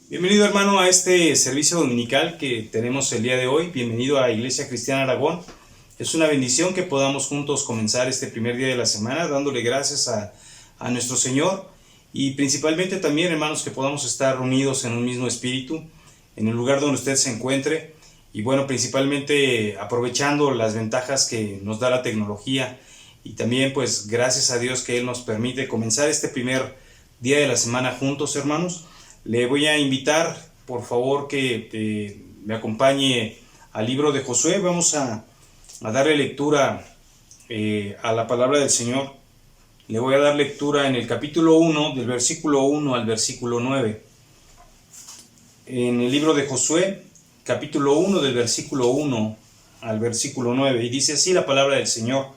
Bienvenido, hermano, a este servicio dominical que tenemos el día de hoy. Bienvenido a Iglesia Cristiana Aragón. Es una bendición que podamos juntos comenzar este primer día de la semana dándole gracias a nuestro Señor y principalmente también, hermanos, que podamos estar reunidos en un mismo espíritu en el lugar donde usted se encuentre y bueno, principalmente aprovechando las ventajas que nos da la tecnología y también pues gracias a Dios que Él nos permite comenzar este primer día de la semana juntos, hermanos. Le voy a invitar, por favor, que me acompañe al libro de Josué. Vamos a darle lectura a la palabra del Señor. Le voy a dar lectura en el capítulo 1, del versículo 1 al versículo 9. En el libro de Josué, capítulo 1, del versículo 1 al versículo 9. Y dice así la palabra del Señor.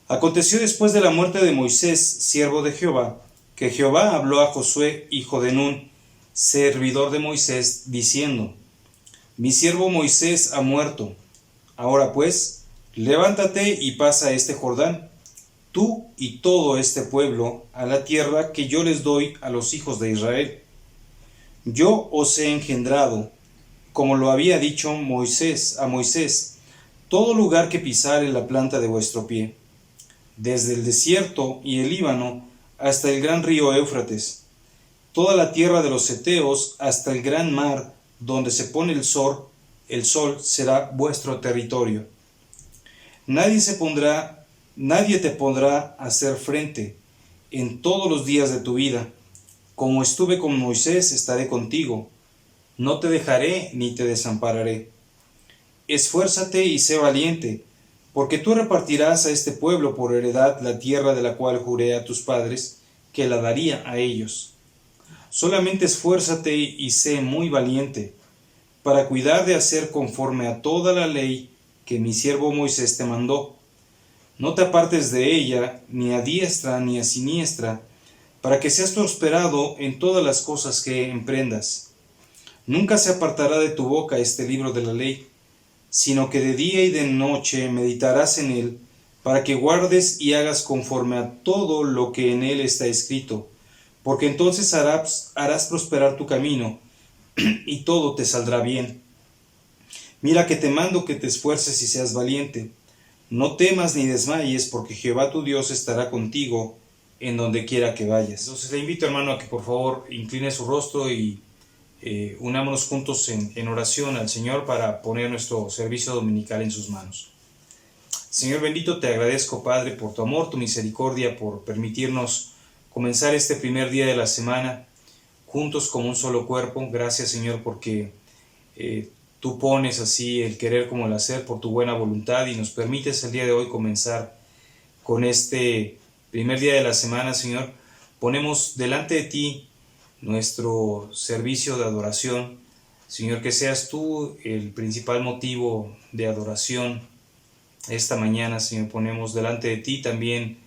Aconteció después de la muerte de Moisés, siervo de Jehová, que Jehová habló a Josué, hijo de Nun, servidor de Moisés, diciendo: Mi siervo Moisés ha muerto. Ahora pues, levántate y pasa este Jordán, tú y todo este pueblo, a la tierra que yo les doy a los hijos de Israel. Yo os he engendrado, como lo había dicho Moisés a Moisés, todo lugar que pisare la planta de vuestro pie, desde el desierto y el Líbano hasta el gran río Éufrates, toda la tierra de los heteos hasta el gran mar, donde se pone el sol será vuestro territorio. Nadie te pondrá a hacer frente en todos los días de tu vida. Como estuve con Moisés, estaré contigo. No te dejaré ni te desampararé. Esfuérzate y sé valiente, porque tú repartirás a este pueblo por heredad la tierra de la cual juré a tus padres que la daría a ellos. Solamente esfuérzate y sé muy valiente, para cuidar de hacer conforme a toda la ley que mi siervo Moisés te mandó. No te apartes de ella, ni a diestra ni a siniestra, para que seas prosperado en todas las cosas que emprendas. Nunca se apartará de tu boca este libro de la ley, sino que de día y de noche meditarás en él, para que guardes y hagas conforme a todo lo que en él está escrito, porque entonces harás prosperar tu camino, y todo te saldrá bien. Mira que te mando que te esfuerces y seas valiente. No temas ni desmayes, porque Jehová tu Dios estará contigo en donde quiera que vayas. Entonces le invito, hermano, a que por favor incline su rostro y unámonos juntos en oración al Señor para poner nuestro servicio dominical en sus manos. Señor bendito, te agradezco, Padre, por tu amor, tu misericordia, por permitirnos comenzar este primer día de la semana juntos como un solo cuerpo. Gracias, Señor, porque tú pones así el querer como el hacer por tu buena voluntad y nos permites el día de hoy comenzar con este primer día de la semana, Señor. Ponemos delante de ti nuestro servicio de adoración. Señor, que seas tú el principal motivo de adoración esta mañana, Señor. Ponemos delante de ti también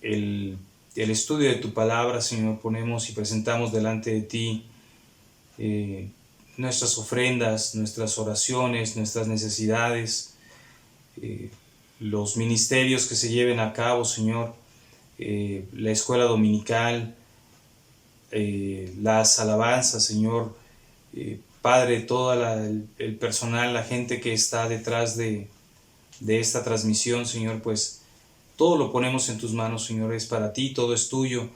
el estudio de tu palabra, Señor. Ponemos y presentamos delante de ti nuestras ofrendas, nuestras oraciones, nuestras necesidades, los ministerios que se lleven a cabo, Señor, la escuela dominical, las alabanzas, Señor, Padre, todo el personal, la gente que está detrás de esta transmisión, Señor, pues todo lo ponemos en tus manos, Señor, es para ti, todo es tuyo.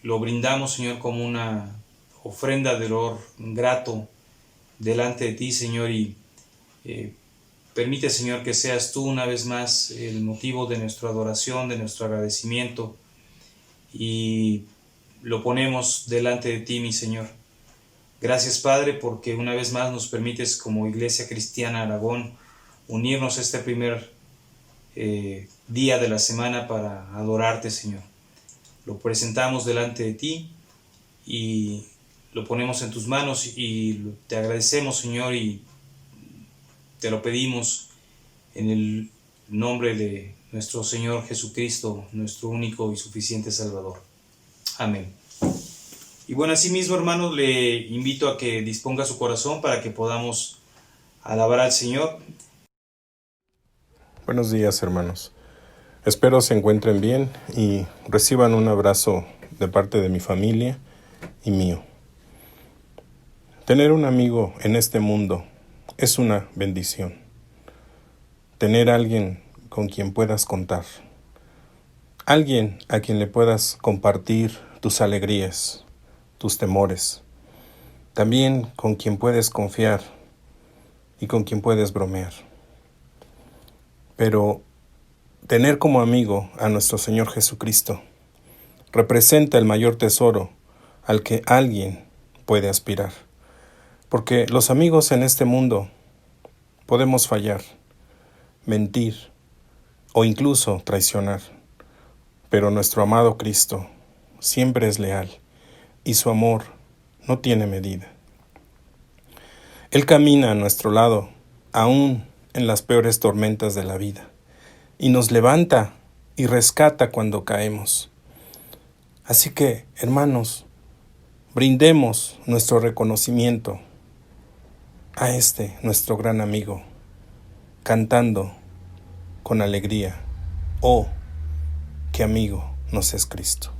Lo brindamos, Señor, como una ofrenda de olor grato delante de ti, Señor, y permite, Señor, que seas tú una vez más el motivo de nuestra adoración, de nuestro agradecimiento, y lo ponemos delante de ti, mi Señor. Gracias, Padre, porque una vez más nos permites como Iglesia Cristiana Aragón unirnos a este primer día de la semana para adorarte, Señor. Lo presentamos delante de ti y lo ponemos en tus manos y te agradecemos, Señor, y te lo pedimos en el nombre de nuestro Señor Jesucristo, nuestro único y suficiente Salvador. Amén. Y bueno, asimismo, hermanos, le invito a que disponga su corazón para que podamos alabar al Señor. Buenos días, hermanos. Espero se encuentren bien y reciban un abrazo de parte de mi familia y mío. Tener un amigo en este mundo es una bendición. Tener a alguien con quien puedas contar. Alguien a quien le puedas compartir tus alegrías, tus temores. También con quien puedes confiar y con quien puedes bromear. Pero tener como amigo a nuestro Señor Jesucristo representa el mayor tesoro al que alguien puede aspirar. Porque los amigos en este mundo podemos fallar, mentir o incluso traicionar. Pero nuestro amado Cristo siempre es leal y su amor no tiene medida. Él camina a nuestro lado, aún en las peores tormentas de la vida, y nos levanta y rescata cuando caemos. Así que, hermanos, brindemos nuestro reconocimiento a nuestro gran amigo, cantando con alegría, oh, qué amigo nos es Cristo.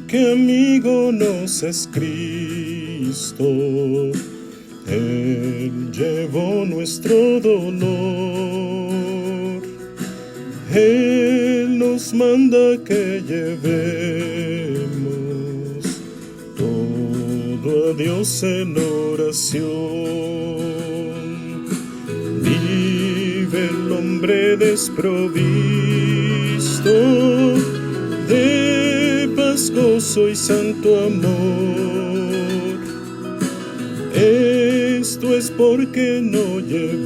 Qué amigo nos es Cristo, Él llevó nuestro dolor, Él nos manda que llevemos todo a Dios en oración. Vive el hombre desprovisto de paz, gozo y santo amor. Esto es porque no llevamos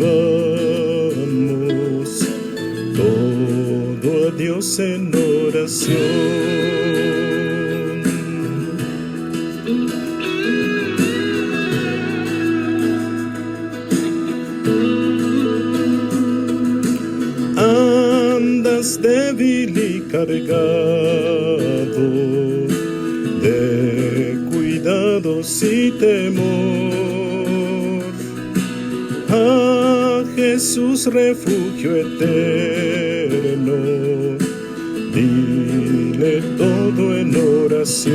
todo a Dios en oración. Andas débil y cargado de cuidados y temor. A Jesús refugio eterno, dile todo en oración.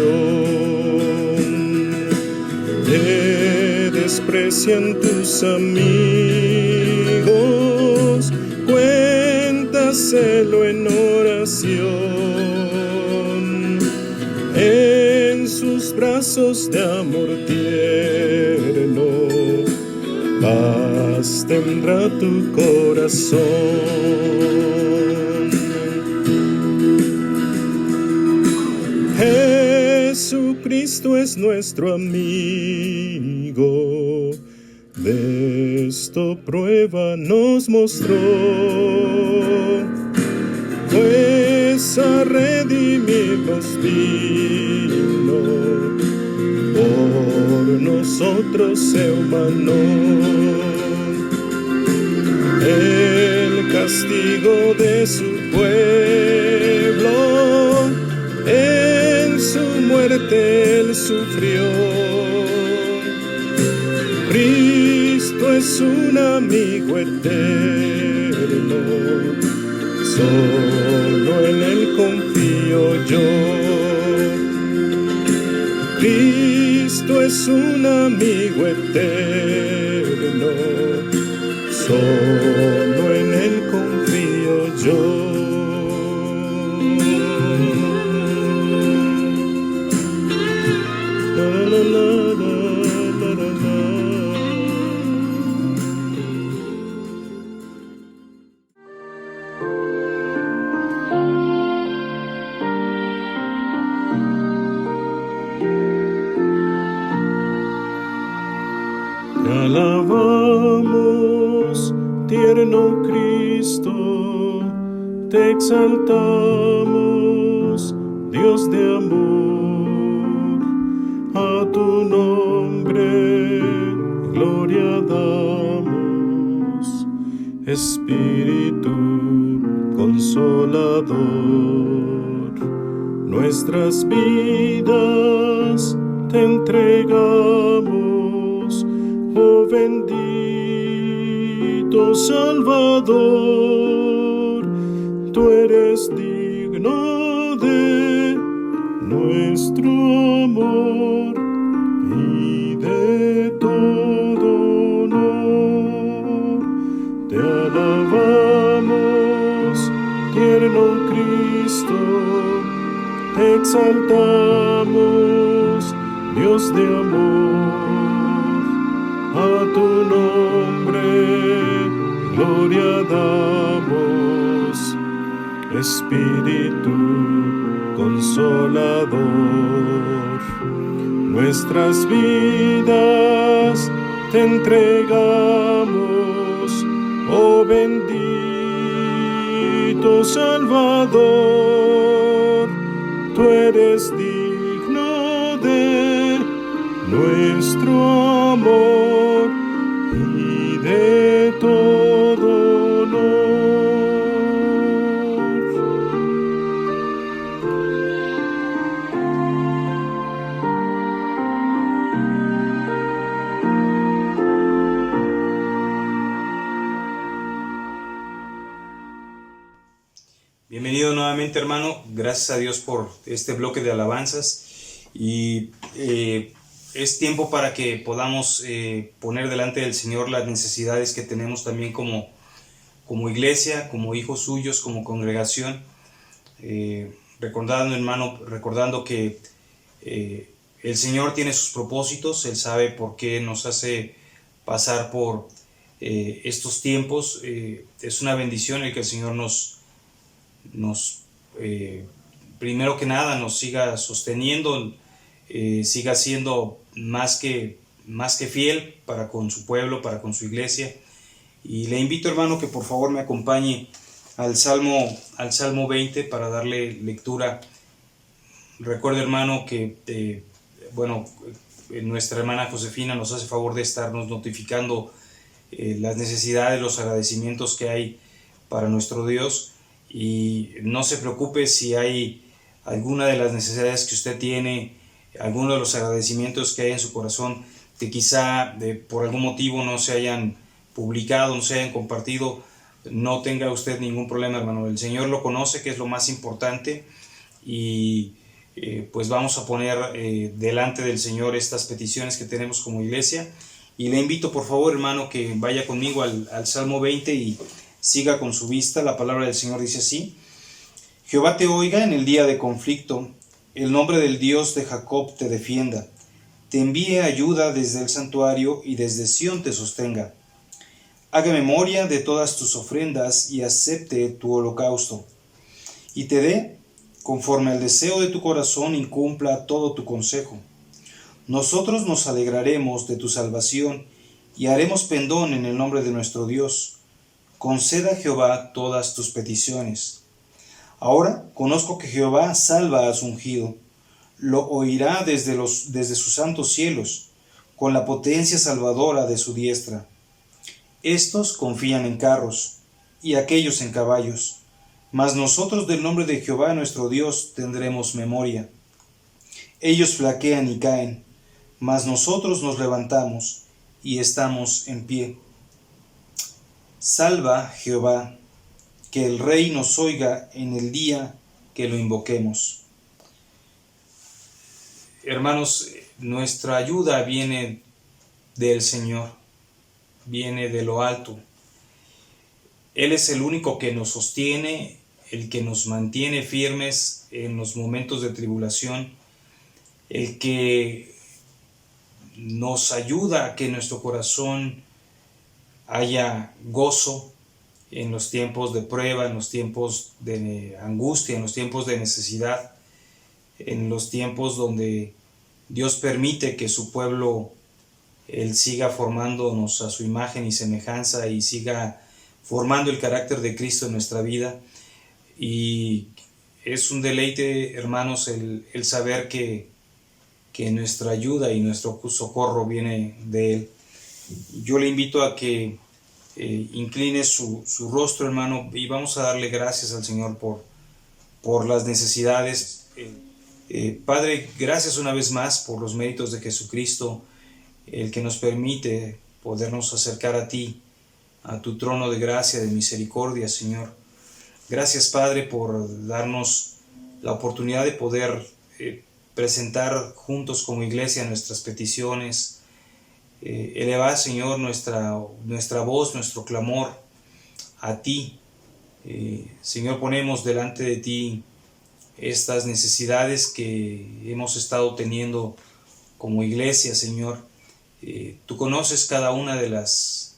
Te desprecian tus amigos, cuéntaselo en oración. En sus brazos de amor tierno, paz tendrá tu corazón. Jesucristo es nuestro amigo, de esto prueba nos mostró, pues a redimirnos vino, por nosotros se humanó. El castigo de su pueblo, en su muerte él sufrió. Cristo es un amigo eterno, solo en él confío yo. Cristo es un amigo eterno, solo en él confío yo. La, la, la, la, la, la, la. Te alabamos, tierno Cristo, te exaltamos, Dios de amor. A tu nombre gloria damos, Espíritu Consolador. Nuestras vidas te entregamos, oh bendito Salvador. Tú eres digno de nuestro amor y de todo honor. Te alabamos, tierno Cristo, te exaltamos, Dios de amor. A tu nombre gloria damos, Espíritu Consolador. Nuestras vidas te entregamos, oh bendito Salvador. Tú eres digno de nuestro amor y de todo honor. Bienvenido nuevamente, hermano. Gracias a Dios por este bloque de alabanzas y es tiempo para que podamos poner delante del Señor las necesidades que tenemos también como iglesia, como hijos suyos, como congregación. Recordando que el Señor tiene sus propósitos, Él sabe por qué nos hace pasar por estos tiempos. Es una bendición el que el Señor nos primero que nada nos siga sosteniendo, siga siendo más que fiel para con su pueblo, para con su iglesia. Y le invito, hermano, que por favor me acompañe al Salmo 20 para darle lectura. Recuerde, hermano, que nuestra hermana Josefina nos hace favor de estarnos notificando las necesidades, los agradecimientos que hay para nuestro Dios. Y no se preocupe si hay alguna de las necesidades que usted tiene, alguno de los agradecimientos que hay en su corazón, que quizá por algún motivo no se hayan publicado, no se hayan compartido. No tenga usted ningún problema, hermano. El Señor lo conoce, que es lo más importante, y pues vamos a poner delante del Señor estas peticiones que tenemos como iglesia. Y le invito, por favor, hermano, que vaya conmigo al Salmo 20 y siga con su vista. La palabra del Señor dice así: Jehová te oiga en el día de conflicto, el nombre del Dios de Jacob te defienda, te envíe ayuda desde el santuario y desde Sión te sostenga. Haga memoria de todas tus ofrendas y acepte tu holocausto, y te dé, conforme al deseo de tu corazón, y cumpla todo tu consejo. Nosotros nos alegraremos de tu salvación y haremos pendón en el nombre de nuestro Dios. Conceda a Jehová todas tus peticiones. Ahora conozco que Jehová salva a su ungido. Lo oirá desde sus santos cielos, con la potencia salvadora de su diestra. Estos confían en carros, y aquellos en caballos, mas nosotros del nombre de Jehová nuestro Dios tendremos memoria. Ellos flaquean y caen, mas nosotros nos levantamos y estamos en pie. Salva, Jehová, que el Rey nos oiga en el día que lo invoquemos. Hermanos, nuestra ayuda viene del Señor, viene de lo alto. Él es el único que nos sostiene, el que nos mantiene firmes en los momentos de tribulación, el que nos ayuda a que nuestro corazón haya gozo en los tiempos de prueba, en los tiempos de angustia, en los tiempos de necesidad, en los tiempos donde Dios permite que su pueblo, Él siga formándonos a su imagen y semejanza y siga formando el carácter de Cristo en nuestra vida. Y es un deleite, hermanos, el saber que nuestra ayuda y nuestro socorro viene de Él. Yo le invito a que incline su rostro, hermano, y vamos a darle gracias al Señor por las necesidades. Padre, gracias una vez más por los méritos de Jesucristo, el que nos permite podernos acercar a ti, a tu trono de gracia, de misericordia, Señor. Gracias, Padre, por darnos la oportunidad de poder presentar juntos como iglesia nuestras peticiones, elevar, Señor, nuestra voz, nuestro clamor a ti. Señor, ponemos delante de ti estas necesidades que hemos estado teniendo como iglesia, Señor. Tú conoces cada una de las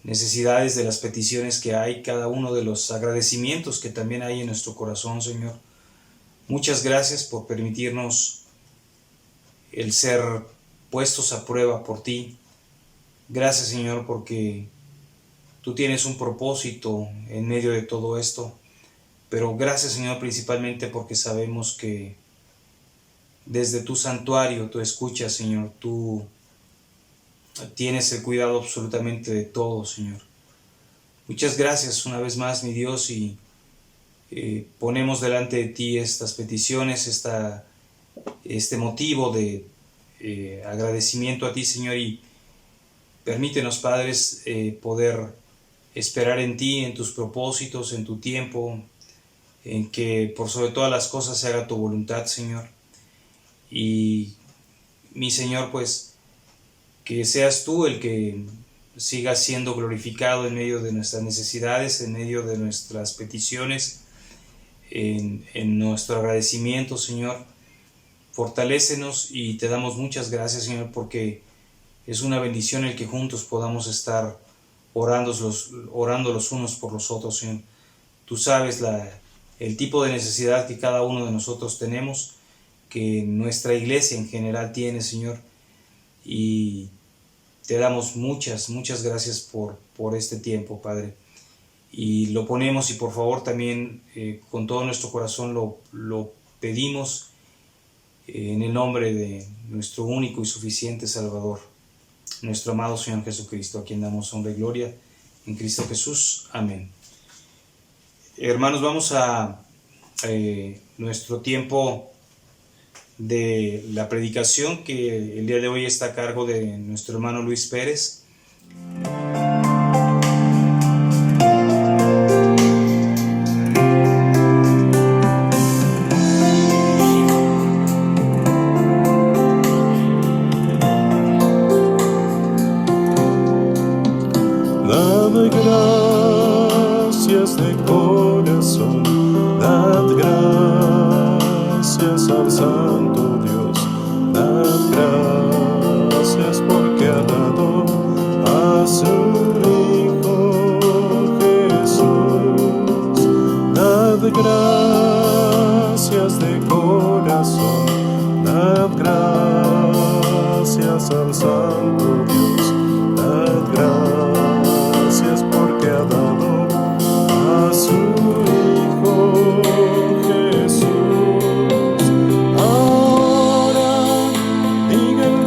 necesidades, de las peticiones que hay, cada uno de los agradecimientos que también hay en nuestro corazón, Señor. Muchas gracias por permitirnos el ser puestos a prueba por ti. Gracias, Señor, porque tú tienes un propósito en medio de todo esto. Pero gracias, Señor, principalmente porque sabemos que desde tu santuario tú escuchas, Señor, tú tienes el cuidado absolutamente de todo, Señor. Muchas gracias una vez más, mi Dios, y ponemos delante de ti estas peticiones, este motivo de agradecimiento a ti, Señor, y permítenos, Padres, poder esperar en ti, en tus propósitos, en tu tiempo, en que por sobre todas las cosas se haga tu voluntad, Señor. Y mi Señor, pues, que seas tú el que siga siendo glorificado en medio de nuestras necesidades, en medio de nuestras peticiones, en nuestro agradecimiento, Señor. Fortalécenos y te damos muchas gracias, Señor, porque es una bendición el que juntos podamos estar orando los unos por los otros, Señor. Tú sabes el tipo de necesidad que cada uno de nosotros tenemos, que nuestra iglesia en general tiene, Señor, y te damos muchas gracias por este tiempo, Padre, y lo ponemos, y por favor también con todo nuestro corazón lo pedimos en el nombre de nuestro único y suficiente Salvador, nuestro amado Señor Jesucristo, a quien damos honra y gloria en Cristo Jesús. Amén. Hermanos, vamos a nuestro tiempo de la predicación, que el día de hoy está a cargo de nuestro hermano Luis Pérez. Dad gracias de corazón, dad gracias al Santo Dios, dad gracias porque ha dado a su Hijo Jesús. Dad gracias de corazón, dad gracias al Santo Dios, dad gracias porque ha dado a su Hijo Jesús. Ahora digan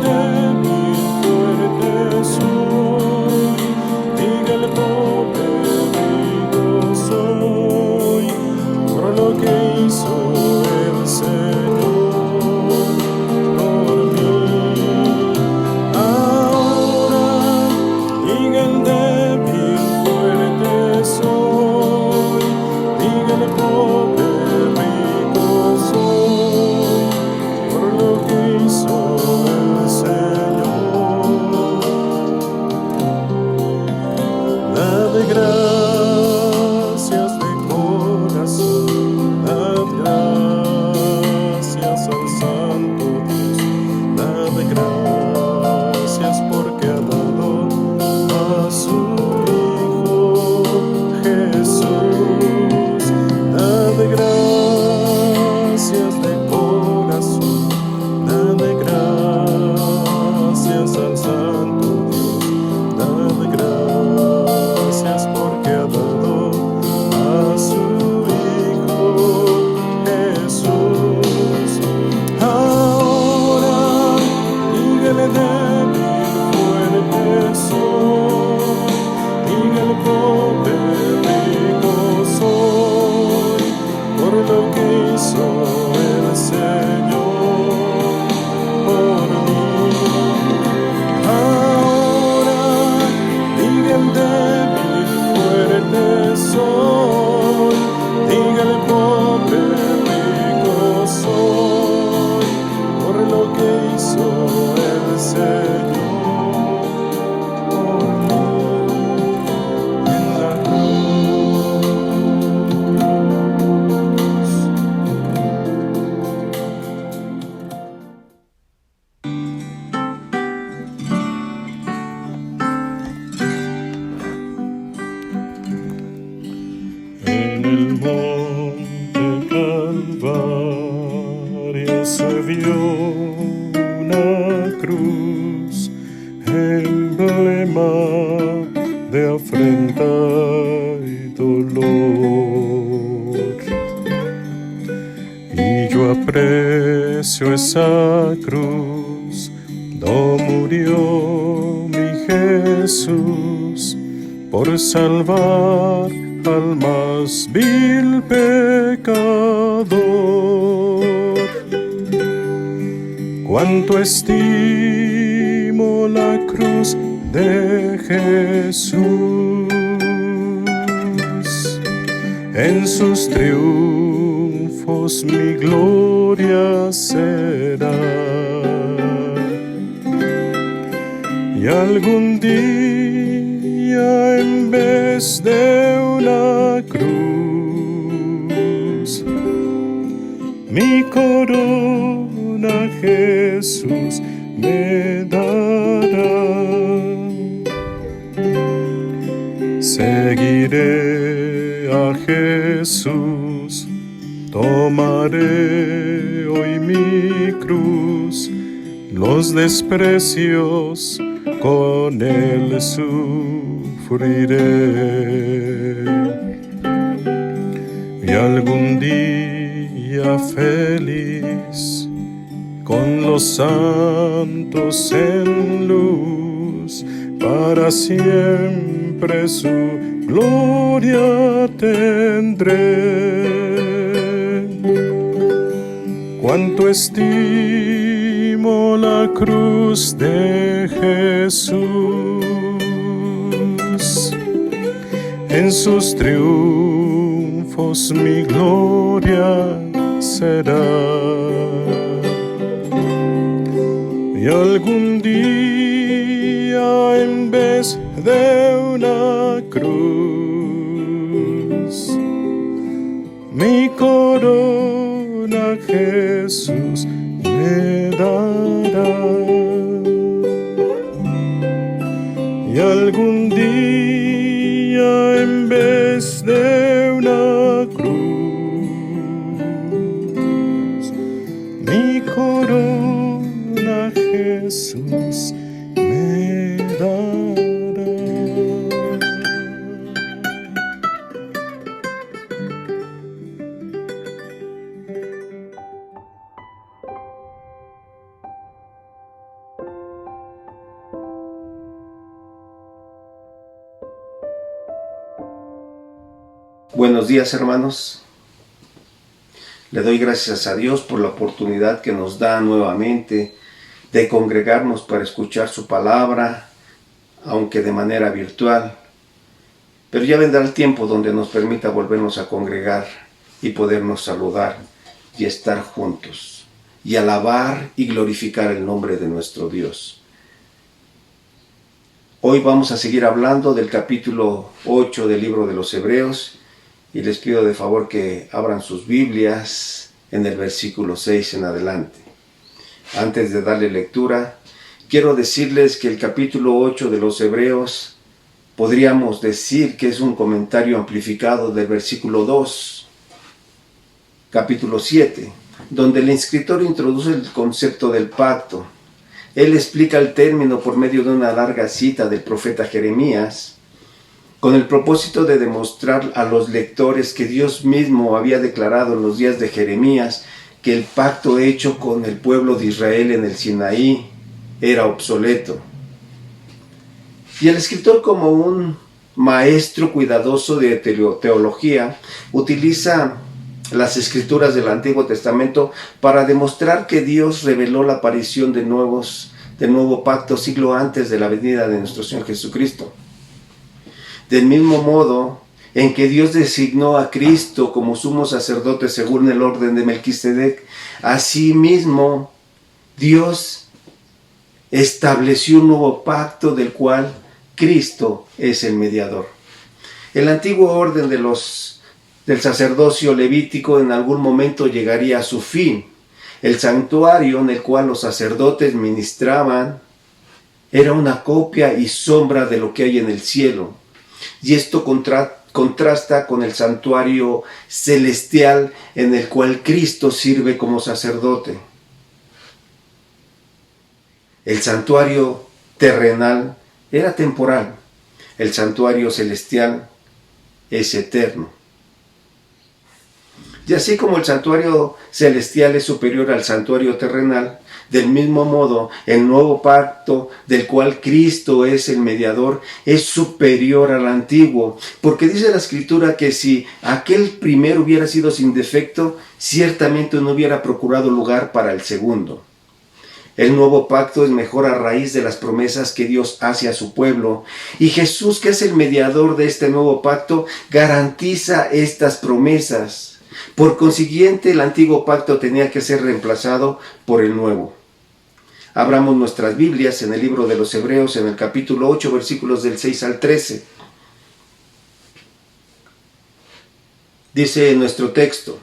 problema de afrenta y dolor. Y yo aprecio esa cruz, do murió mi Jesús, por salvar al más vil pecador. Cuánto estimo la cruz de Jesús, en sus triunfos mi gloria será. Y algún día en vez de una cruz, mi corona Jesús me dará. Seguiré a Jesús, tomaré hoy mi cruz, los desprecios con él sufriré. Y algún día feliz, con los santos en luz, para siempre su gloria tendré. Cuánto estimo la cruz de Jesús, en sus triunfos mi gloria será. Y algún día en vez de una cruz, mi corona Jesús me dará. Y algún día en vez de una cruz, mi corona Jesús me dará. Buenos días, hermanos. Le doy gracias a Dios por la oportunidad que nos da nuevamente de congregarnos para escuchar su palabra, aunque de manera virtual. Pero ya vendrá el tiempo donde nos permita volvernos a congregar y podernos saludar y estar juntos y alabar y glorificar el nombre de nuestro Dios. Hoy vamos a seguir hablando del capítulo 8 del libro de los Hebreos. Y les pido de favor que abran sus Biblias en el versículo 6 en adelante. Antes de darle lectura, quiero decirles que el capítulo 8 de los Hebreos podríamos decir que es un comentario amplificado del versículo 2, capítulo 7, donde el escritor introduce el concepto del pacto. Él explica el término por medio de una larga cita del profeta Jeremías, con el propósito de demostrar a los lectores que Dios mismo había declarado en los días de Jeremías que el pacto hecho con el pueblo de Israel en el Sinaí era obsoleto. Y el escritor, como un maestro cuidadoso de teología, utiliza las escrituras del Antiguo Testamento para demostrar que Dios reveló la aparición del nuevo pacto siglo antes de la venida de nuestro Señor Jesucristo. Del mismo modo en que Dios designó a Cristo como sumo sacerdote según el orden de Melquisedec, asimismo Dios estableció un nuevo pacto del cual Cristo es el mediador. El antiguo orden del sacerdocio levítico en algún momento llegaría a su fin. El santuario en el cual los sacerdotes ministraban era una copia y sombra de lo que hay en el cielo. Y esto contrasta con el santuario celestial en el cual Cristo sirve como sacerdote. El santuario terrenal era temporal. El santuario celestial es eterno. Y así como el santuario celestial es superior al santuario terrenal, del mismo modo, el nuevo pacto, del cual Cristo es el mediador, es superior al antiguo. Porque dice la Escritura que si aquel primero hubiera sido sin defecto, ciertamente no hubiera procurado lugar para el segundo. El nuevo pacto es mejor a raíz de las promesas que Dios hace a su pueblo. Y Jesús, que es el mediador de este nuevo pacto, garantiza estas promesas. Por consiguiente, el antiguo pacto tenía que ser reemplazado por el nuevo. Abramos nuestras Biblias en el libro de los Hebreos, en el capítulo 8, versículos del 6 al 13. Dice nuestro texto: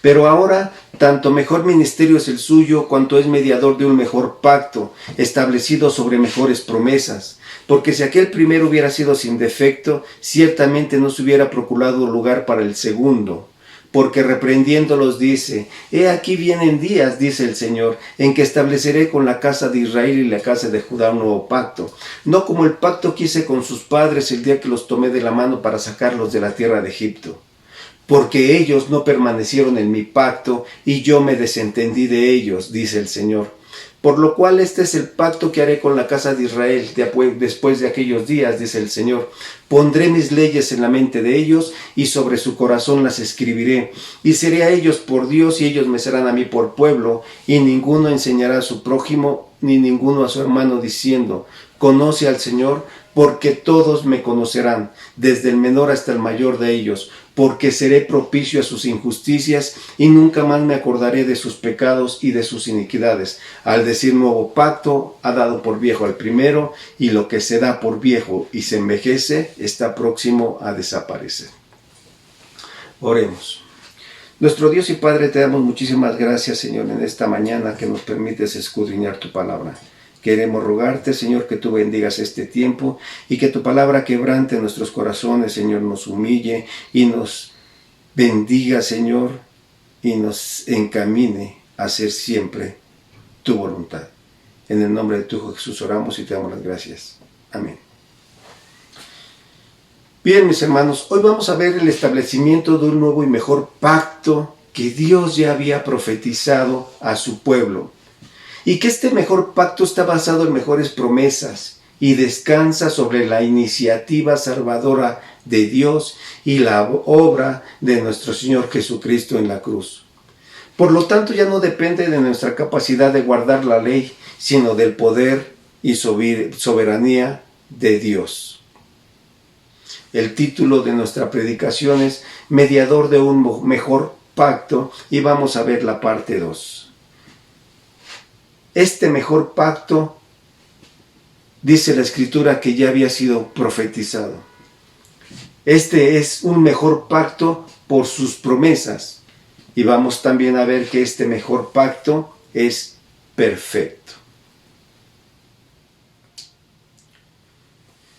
pero ahora, tanto mejor ministerio es el suyo, cuanto es mediador de un mejor pacto, establecido sobre mejores promesas. Porque si aquel primero hubiera sido sin defecto, ciertamente no se hubiera procurado lugar para el segundo. Porque reprendiéndolos dice: he aquí vienen días, dice el Señor, en que estableceré con la casa de Israel y la casa de Judá un nuevo pacto, no como el pacto que hice con sus padres el día que los tomé de la mano para sacarlos de la tierra de Egipto. Porque ellos no permanecieron en mi pacto, y yo me desentendí de ellos, dice el Señor. Por lo cual este es el pacto que haré con la casa de Israel después de aquellos días, dice el Señor. Pondré mis leyes en la mente de ellos, y sobre su corazón las escribiré. Y seré a ellos por Dios, y ellos me serán a mí por pueblo. Y ninguno enseñará a su prójimo, ni ninguno a su hermano, diciendo: conoce al Señor, porque todos me conocerán, desde el menor hasta el mayor de ellos. Porque seré propicio a sus injusticias, y nunca más me acordaré de sus pecados y de sus iniquidades. Al decir nuevo pacto, ha dado por viejo al primero, y lo que se da por viejo y se envejece está próximo a desaparecer. Oremos. Nuestro Dios y Padre, te damos muchísimas gracias, Señor, en esta mañana que nos permites escudriñar tu palabra. Queremos rogarte, Señor, que tú bendigas este tiempo y que tu palabra quebrante nuestros corazones, Señor, nos humille y nos bendiga, Señor, y nos encamine a hacer siempre tu voluntad. En el nombre de tu Hijo Jesús oramos y te damos las gracias. Amén. Bien, mis hermanos, hoy vamos a ver el establecimiento de un nuevo y mejor pacto que Dios ya había profetizado a su pueblo. Y que este mejor pacto está basado en mejores promesas y descansa sobre la iniciativa salvadora de Dios y la obra de nuestro Señor Jesucristo en la cruz. Por lo tanto, ya no depende de nuestra capacidad de guardar la ley, sino del poder y soberanía de Dios. El título de nuestra predicación es Mediador de un mejor pacto, y vamos a ver la parte 2. Este mejor pacto, dice la Escritura, que ya había sido profetizado. Este es un mejor pacto por sus promesas. Y vamos también a ver que este mejor pacto es perfecto.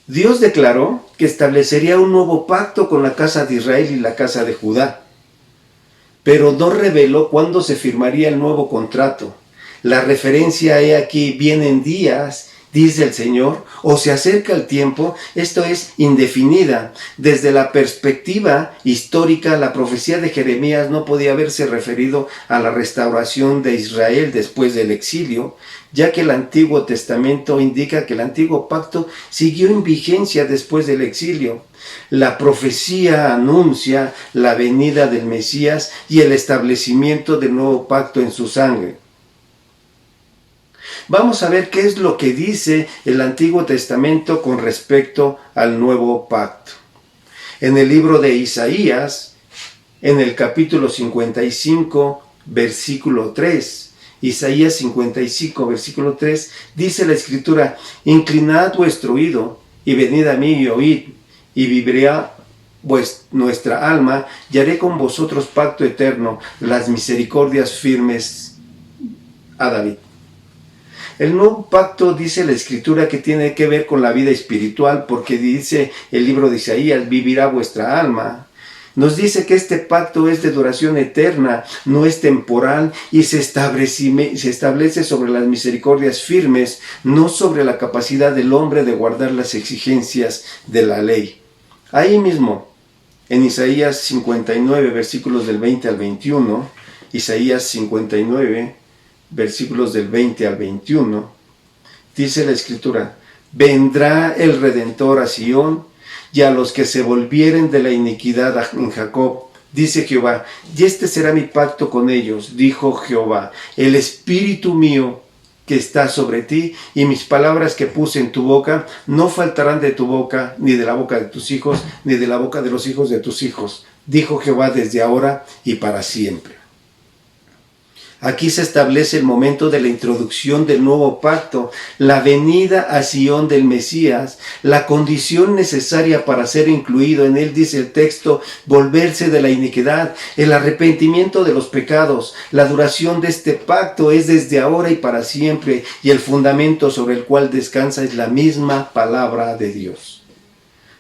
Dios declaró que establecería un nuevo pacto con la casa de Israel y la casa de Judá, pero no reveló cuándo se firmaría el nuevo contrato. La referencia he aquí: vienen días, dice el Señor, o se acerca el tiempo. Esto es indefinida. Desde la perspectiva histórica, la profecía de Jeremías no podía haberse referido a la restauración de Israel después del exilio, ya que el Antiguo Testamento indica que el antiguo pacto siguió en vigencia después del exilio. La profecía anuncia la venida del Mesías y el establecimiento del nuevo pacto en su sangre. Vamos a ver qué es lo que dice el Antiguo Testamento con respecto al nuevo pacto. En el libro de Isaías, en el capítulo 55, versículo 3, Isaías 55, versículo 3, dice la Escritura: inclinad vuestro oído y venid a mí y oíd, y vivirá nuestra alma, y haré con vosotros pacto eterno, las misericordias firmes a David. El nuevo pacto, dice la Escritura, que tiene que ver con la vida espiritual, porque dice el libro de Isaías: vivirá vuestra alma. Nos dice que este pacto es de duración eterna, no es temporal y se establece sobre las misericordias firmes, no sobre la capacidad del hombre de guardar las exigencias de la ley. Ahí mismo, en Isaías 59, versículos del 20 al 21, Isaías 59, versículos del 20 al 21, dice la Escritura: vendrá el Redentor a Sión, y a los que se volvieren de la iniquidad en Jacob, dice Jehová, y este será mi pacto con ellos, dijo Jehová, el espíritu mío que está sobre ti, y mis palabras que puse en tu boca, no faltarán de tu boca, ni de la boca de tus hijos, ni de la boca de los hijos de tus hijos, dijo Jehová desde ahora y para siempre. Aquí se establece el momento de la introducción del nuevo pacto, la venida a Sión del Mesías, la condición necesaria para ser incluido en él, dice el texto, volverse de la iniquidad, el arrepentimiento de los pecados. La duración de este pacto es desde ahora y para siempre, y el fundamento sobre el cual descansa es la misma palabra de Dios.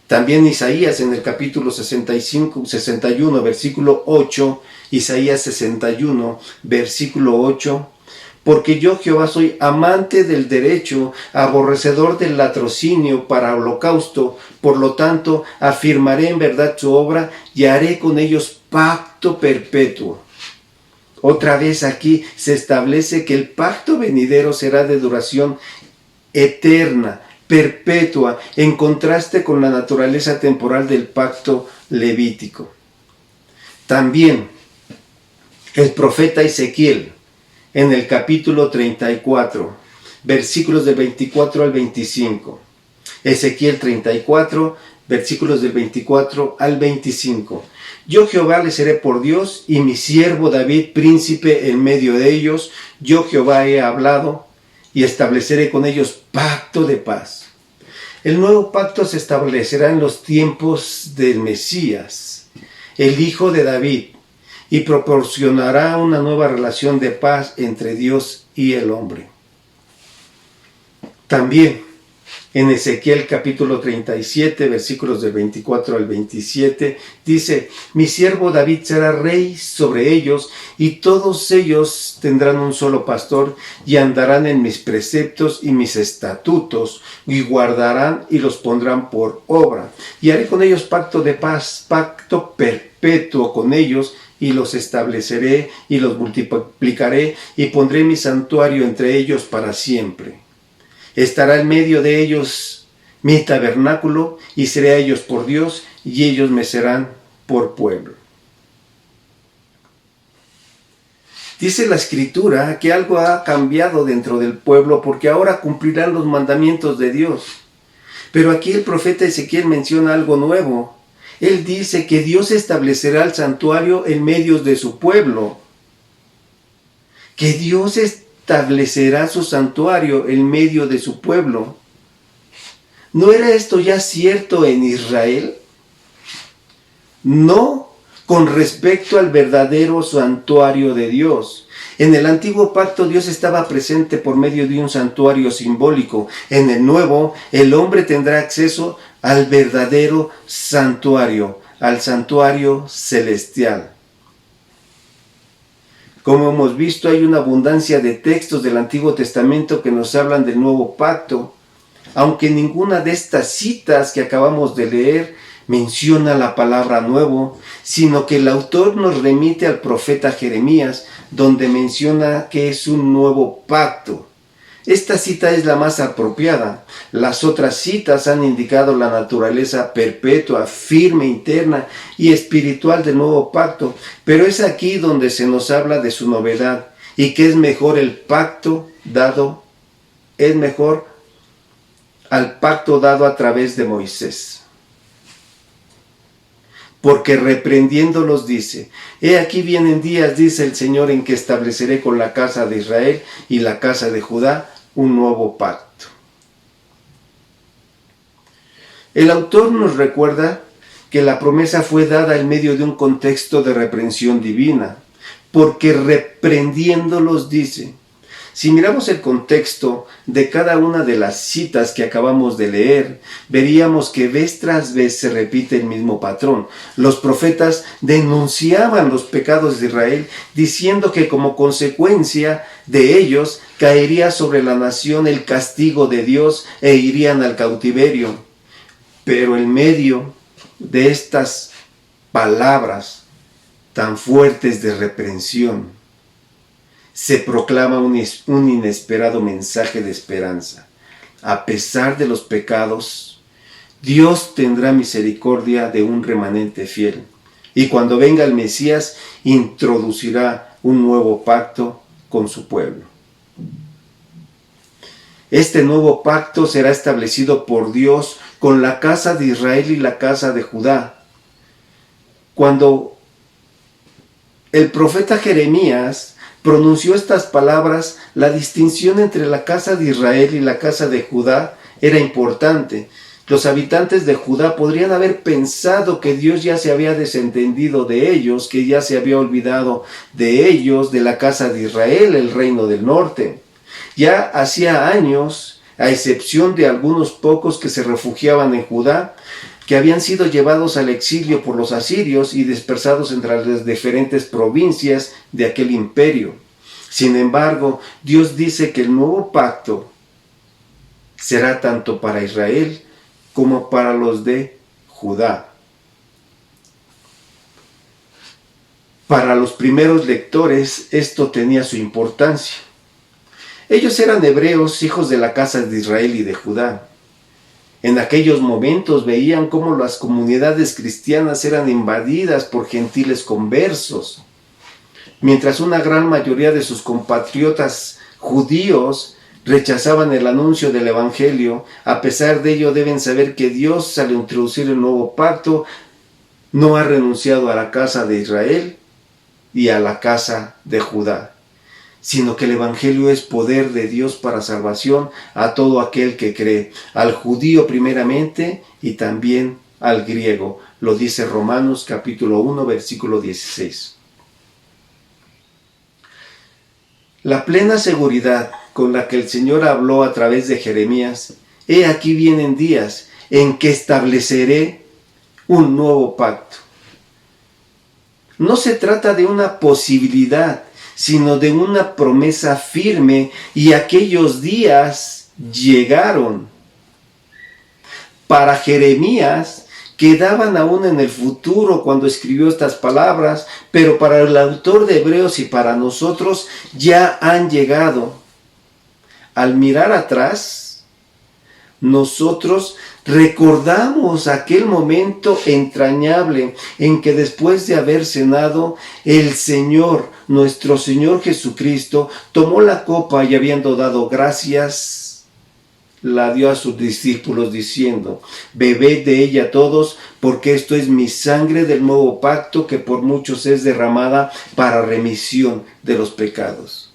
También Isaías en el capítulo 61, versículo 8, Isaías 61, versículo 8, porque yo Jehová soy amante del derecho, aborrecedor del latrocinio para holocausto, por lo tanto afirmaré en verdad su obra y haré con ellos pacto perpetuo. Otra vez aquí se establece que el pacto venidero será de duración eterna, perpetua, en contraste con la naturaleza temporal del pacto levítico. También el profeta Ezequiel, en el capítulo 34, versículos del 24 al 25. Ezequiel 34, versículos del 24 al 25. Yo Jehová les seré por Dios, y mi siervo David príncipe en medio de ellos. Yo Jehová he hablado, y estableceré con ellos pacto de paz. El nuevo pacto se establecerá en los tiempos del Mesías, el hijo de David, y proporcionará una nueva relación de paz entre Dios y el hombre. También en Ezequiel capítulo 37, versículos del 24 al 27, dice, mi siervo David será rey sobre ellos, y todos ellos tendrán un solo pastor, y andarán en mis preceptos y mis estatutos, y guardarán y los pondrán por obra. Y haré con ellos pacto de paz, pacto perpetuo con ellos, y los estableceré y los multiplicaré, y pondré mi santuario entre ellos para siempre. Estará en medio de ellos mi tabernáculo, y seré a ellos por Dios, y ellos me serán por pueblo. Dice la Escritura que algo ha cambiado dentro del pueblo, porque ahora cumplirán los mandamientos de Dios. Pero aquí el profeta Ezequiel menciona algo nuevo. Él dice que Dios establecerá el santuario en medio de su pueblo. Que Dios establecerá su santuario en medio de su pueblo. ¿No era esto ya cierto en Israel? No, con respecto al verdadero santuario de Dios. En el antiguo pacto Dios estaba presente por medio de un santuario simbólico. En el nuevo, el hombre tendrá acceso al verdadero santuario, al santuario celestial. Como hemos visto, hay una abundancia de textos del Antiguo Testamento que nos hablan del nuevo pacto, aunque ninguna de estas citas que acabamos de leer menciona la palabra nuevo, sino que el autor nos remite al profeta Jeremías, donde menciona que es un nuevo pacto. Esta cita es la más apropiada. Las otras citas han indicado la naturaleza perpetua, firme, interna y espiritual del nuevo pacto, pero es aquí donde se nos habla de su novedad y que es mejor el pacto dado, es mejor al pacto dado a través de Moisés. Porque reprendiéndolos dice, he aquí vienen días, dice el Señor, en que estableceré con la casa de Israel y la casa de Judá un nuevo pacto. El autor nos recuerda que la promesa fue dada en medio de un contexto de reprensión divina, porque reprendiéndolos dice, Si miramos el contexto de cada una de las citas que acabamos de leer, veríamos que vez tras vez se repite el mismo patrón. Los profetas denunciaban los pecados de Israel, diciendo que como consecuencia de ellos caería sobre la nación el castigo de Dios e irían al cautiverio. Pero en medio de estas palabras tan fuertes de reprensión, se proclama un inesperado mensaje de esperanza. A pesar de los pecados, Dios tendrá misericordia de un remanente fiel. Y cuando venga el Mesías, introducirá un nuevo pacto con su pueblo. Este nuevo pacto será establecido por Dios con la casa de Israel y la casa de Judá. Cuando el profeta Jeremías pronunció estas palabras, la distinción entre la casa de Israel y la casa de Judá era importante. Los habitantes de Judá podrían haber pensado que Dios ya se había desentendido de ellos, que ya se había olvidado de ellos, de la casa de Israel, el reino del norte. Ya hacía años, a excepción de algunos pocos que se refugiaban en Judá, que habían sido llevados al exilio por los asirios y dispersados entre las diferentes provincias de aquel imperio. Sin embargo, Dios dice que el nuevo pacto será tanto para Israel como para los de Judá. Para los primeros lectores esto tenía su importancia. Ellos eran hebreos, hijos de la casa de Israel y de Judá. En aquellos momentos veían cómo las comunidades cristianas eran invadidas por gentiles conversos, mientras una gran mayoría de sus compatriotas judíos rechazaban el anuncio del Evangelio. A pesar de ello, deben saber que Dios, al introducir el nuevo pacto, no ha renunciado a la casa de Israel y a la casa de Judá, sino que el Evangelio es poder de Dios para salvación a todo aquel que cree, al judío primeramente y también al griego. Lo dice Romanos capítulo 1, versículo 16. La plena seguridad con la que el Señor habló a través de Jeremías: he aquí vienen días en que estableceré un nuevo pacto. No se trata de una posibilidad, sino de una promesa firme, y aquellos días llegaron. Para Jeremías quedaban aún en el futuro cuando escribió estas palabras, pero para el autor de Hebreos y para nosotros ya han llegado. Al mirar atrás, nosotros recordamos aquel momento entrañable en que después de haber cenado, el Señor, nuestro Señor Jesucristo, tomó la copa y habiendo dado gracias, la dio a sus discípulos diciendo: bebed de ella todos, porque esto es mi sangre del nuevo pacto, que por muchos es derramada para remisión de los pecados.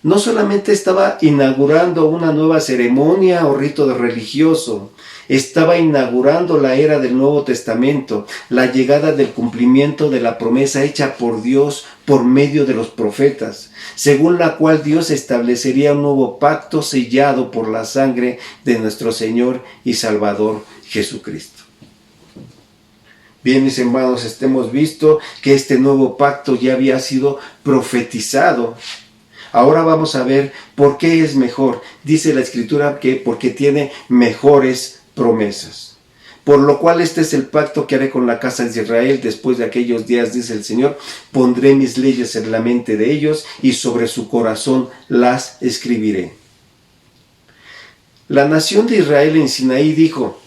No solamente estaba inaugurando una nueva ceremonia o rito religioso, estaba inaugurando la era del Nuevo Testamento, la llegada del cumplimiento de la promesa hecha por Dios por medio de los profetas, según la cual Dios establecería un nuevo pacto sellado por la sangre de nuestro Señor y Salvador Jesucristo. Bien, mis hermanos, hemos visto que este nuevo pacto ya había sido profetizado. Ahora vamos a ver por qué es mejor. Dice la Escritura que porque tiene mejores promesas. Por lo cual este es el pacto que haré con la casa de Israel después de aquellos días, dice el Señor. Pondré mis leyes en la mente de ellos y sobre su corazón las escribiré. La nación de Israel en Sinaí dijo: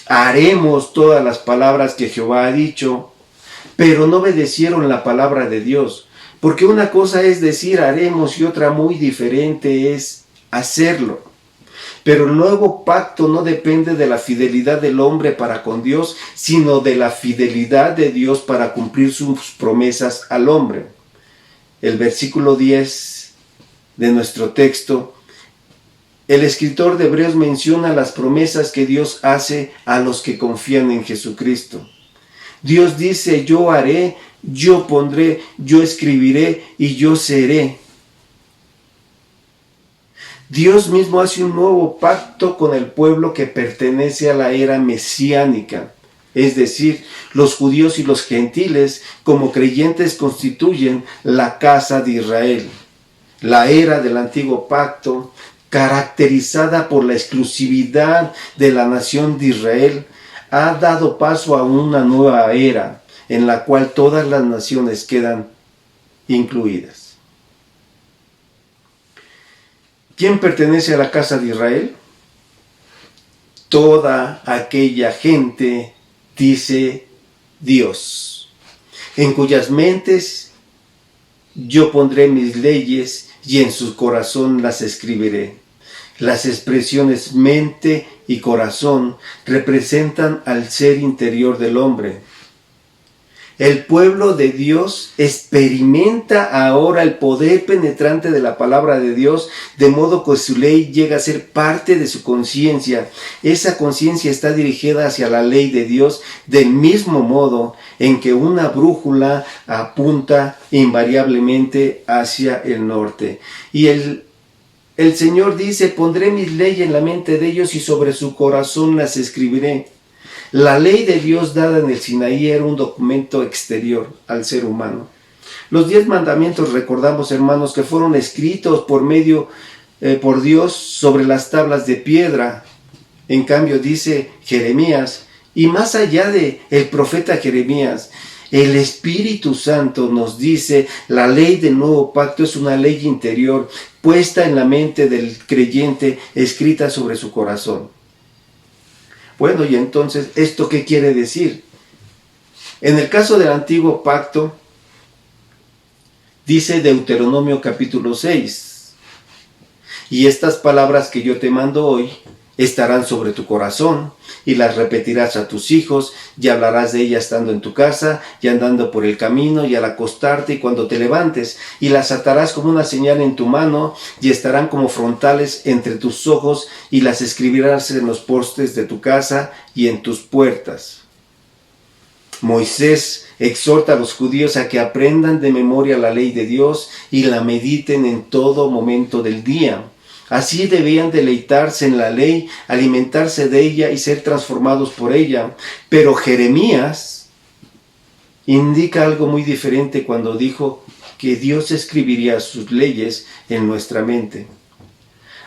haremos todas las palabras que Jehová ha dicho, pero no obedecieron la palabra de Dios. Porque una cosa es decir haremos y otra muy diferente es hacerlo. Pero el nuevo pacto no depende de la fidelidad del hombre para con Dios, sino de la fidelidad de Dios para cumplir sus promesas al hombre. El versículo 10 de nuestro texto, el escritor de Hebreos menciona las promesas que Dios hace a los que confían en Jesucristo. Dios dice: yo haré, yo pondré, yo escribiré y yo seré. Dios mismo hace un nuevo pacto con el pueblo que pertenece a la era mesiánica. Es decir, los judíos y los gentiles como creyentes constituyen la casa de Israel. La era del antiguo pacto, caracterizada por la exclusividad de la nación de Israel, ha dado paso a una nueva era en la cual todas las naciones quedan incluidas. ¿Quién pertenece a la casa de Israel? Toda aquella gente, dice Dios, en cuyas mentes yo pondré mis leyes y en su corazón las escribiré. Las expresiones mente y corazón representan al ser interior del hombre. El pueblo de Dios experimenta ahora el poder penetrante de la palabra de Dios, de modo que su ley llega a ser parte de su conciencia. Esa conciencia está dirigida hacia la ley de Dios, del mismo modo en que una brújula apunta invariablemente hacia el norte. Y el Señor dice: pondré mis leyes en la mente de ellos y sobre su corazón las escribiré. La ley de Dios dada en el Sinaí era un documento exterior al ser humano. Los 10 mandamientos, recordamos, hermanos, que fueron escritos por Dios sobre las tablas de piedra. En cambio, dice Jeremías, y más allá de el profeta Jeremías, el Espíritu Santo nos dice: la ley del nuevo pacto es una ley interior puesta en la mente del creyente, escrita sobre su corazón. Bueno, y entonces, ¿esto qué quiere decir? En el caso del antiguo pacto, dice Deuteronomio capítulo 6, y estas palabras que yo te mando hoy estarán sobre tu corazón, y las repetirás a tus hijos, y hablarás de ellas estando en tu casa, y andando por el camino, y al acostarte, y cuando te levantes, y las atarás como una señal en tu mano, y estarán como frontales entre tus ojos, y las escribirás en los postes de tu casa y en tus puertas. Moisés exhorta a los judíos a que aprendan de memoria la ley de Dios y la mediten en todo momento del día. Así debían deleitarse en la ley, alimentarse de ella y ser transformados por ella. Pero Jeremías indica algo muy diferente cuando dijo que Dios escribiría sus leyes en nuestra mente.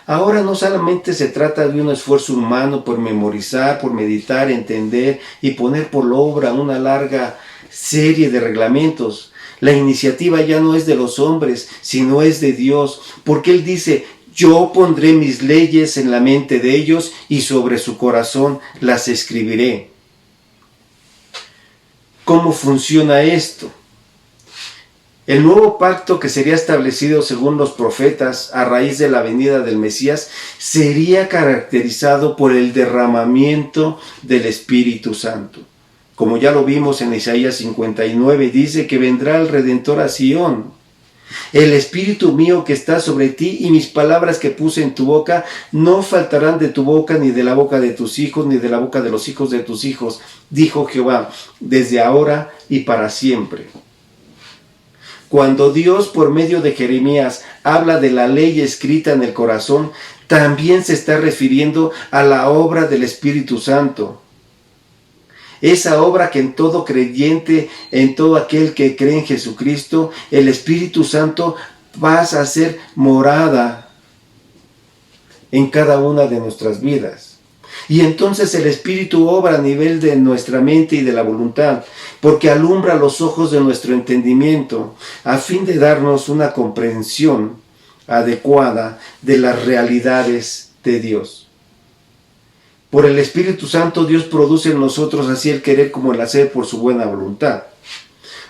Ahora no solamente se trata de un esfuerzo humano por memorizar, por meditar, entender y poner por obra una larga serie de reglamentos. La iniciativa ya no es de los hombres, sino es de Dios, porque Él dice: yo pondré mis leyes en la mente de ellos y sobre su corazón las escribiré. ¿Cómo funciona esto? El nuevo pacto que sería establecido según los profetas a raíz de la venida del Mesías sería caracterizado por el derramamiento del Espíritu Santo. Como ya lo vimos en Isaías 59, dice que vendrá el Redentor a Sión. El Espíritu mío que está sobre ti y mis palabras que puse en tu boca no faltarán de tu boca, ni de la boca de tus hijos, ni de la boca de los hijos de tus hijos, dijo Jehová, desde ahora y para siempre. Cuando Dios, por medio de Jeremías, habla de la ley escrita en el corazón, también se está refiriendo a la obra del Espíritu Santo. Esa obra que en todo creyente, en todo aquel que cree en Jesucristo, el Espíritu Santo pasa a ser morada en cada una de nuestras vidas. Y entonces el Espíritu obra a nivel de nuestra mente y de la voluntad, porque alumbra los ojos de nuestro entendimiento, a fin de darnos una comprensión adecuada de las realidades de Dios. Por el Espíritu Santo Dios produce en nosotros así el querer como el hacer por su buena voluntad.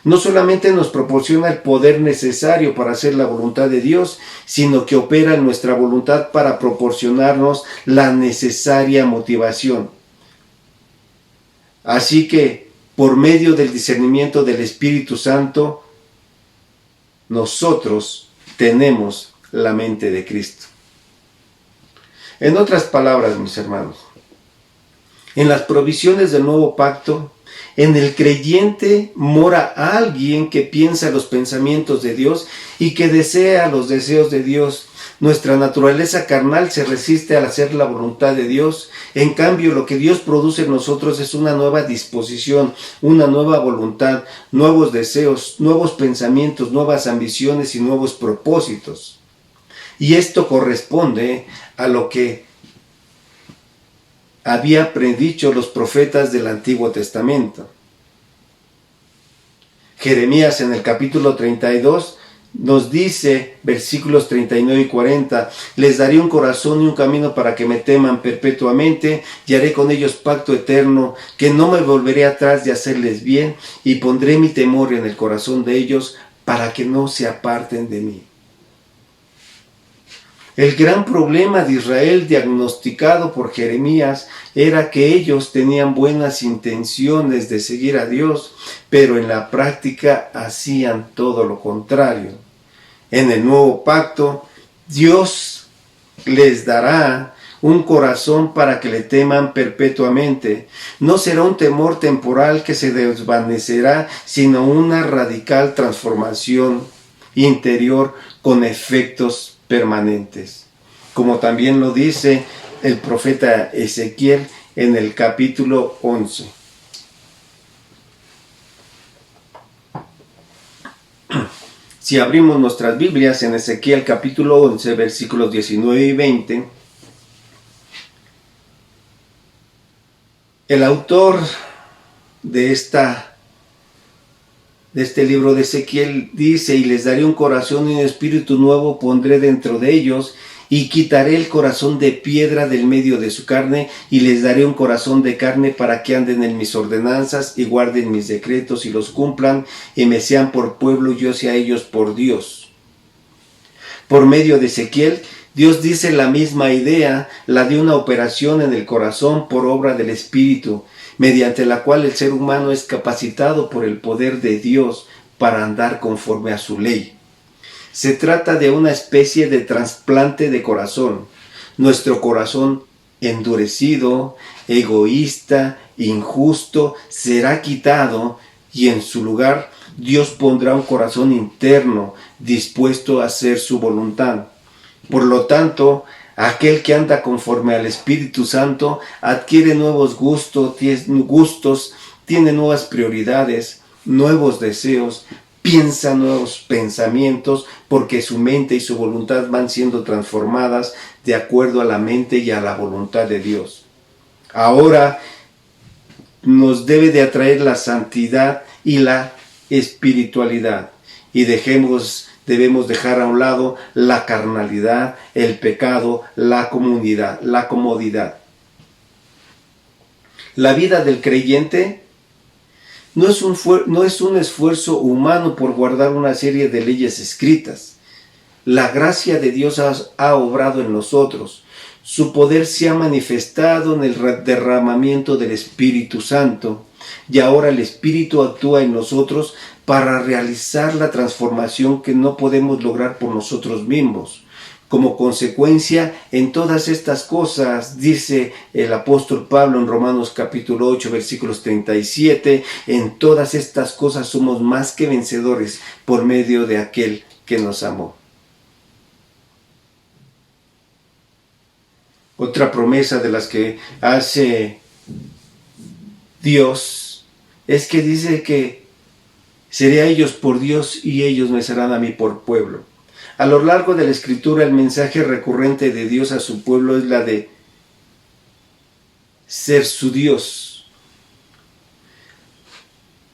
No solamente nos proporciona el poder necesario para hacer la voluntad de Dios, sino que opera en nuestra voluntad para proporcionarnos la necesaria motivación. Así que, por medio del discernimiento del Espíritu Santo, nosotros tenemos la mente de Cristo. En otras palabras, mis hermanos, en las provisiones del nuevo pacto, en el creyente mora alguien que piensa los pensamientos de Dios y que desea los deseos de Dios. Nuestra naturaleza carnal se resiste al hacer la voluntad de Dios. En cambio, lo que Dios produce en nosotros es una nueva disposición, una nueva voluntad, nuevos deseos, nuevos pensamientos, nuevas ambiciones y nuevos propósitos. Y esto corresponde a lo que había predicho los profetas del Antiguo Testamento. Jeremías en el capítulo 32 nos dice, versículos 39 y 40, les daré un corazón y un camino para que me teman perpetuamente, y haré con ellos pacto eterno, que no me volveré atrás de hacerles bien, y pondré mi temor en el corazón de ellos, para que no se aparten de mí. El gran problema de Israel diagnosticado por Jeremías era que ellos tenían buenas intenciones de seguir a Dios, pero en la práctica hacían todo lo contrario. En el nuevo pacto, Dios les dará un corazón para que le teman perpetuamente. No será un temor temporal que se desvanecerá, sino una radical transformación interior con efectos permanentes, como también lo dice el profeta Ezequiel en el capítulo 11. Si abrimos nuestras Biblias en Ezequiel capítulo 11, versículos 19 y 20, el autor de este libro de Ezequiel dice: y les daré un corazón y un espíritu nuevo pondré dentro de ellos, y quitaré el corazón de piedra del medio de su carne, y les daré un corazón de carne para que anden en mis ordenanzas y guarden mis decretos y los cumplan, y me sean por pueblo y yo sea ellos por Dios. Por medio de Ezequiel, Dios dice la misma idea, la de una operación en el corazón por obra del Espíritu, mediante la cual el ser humano es capacitado por el poder de Dios para andar conforme a su ley. Se trata de una especie de trasplante de corazón. Nuestro corazón endurecido, egoísta, injusto, será quitado, y en su lugar Dios pondrá un corazón interno, dispuesto a hacer su voluntad. Por lo tanto, aquel que anda conforme al Espíritu Santo adquiere nuevos gustos, tiene nuevas prioridades, nuevos deseos, piensa nuevos pensamientos, porque su mente y su voluntad van siendo transformadas de acuerdo a la mente y a la voluntad de Dios. Ahora nos debe de atraer la santidad y la espiritualidad, y debemos dejar a un lado la carnalidad, el pecado, la comodidad. La vida del creyente no es un esfuerzo humano por guardar una serie de leyes escritas. La gracia de Dios ha obrado en nosotros. Su poder se ha manifestado en el derramamiento del Espíritu Santo, y ahora el Espíritu actúa en nosotros para realizar la transformación que no podemos lograr por nosotros mismos. Como consecuencia, en todas estas cosas, dice el apóstol Pablo en Romanos capítulo 8, versículos 37, en todas estas cosas somos más que vencedores por medio de aquel que nos amó. Otra promesa de las que hace Dios es que dice que seré a ellos por Dios y ellos me serán a mí por pueblo. A lo largo de la Escritura, el mensaje recurrente de Dios a su pueblo es la de ser su Dios.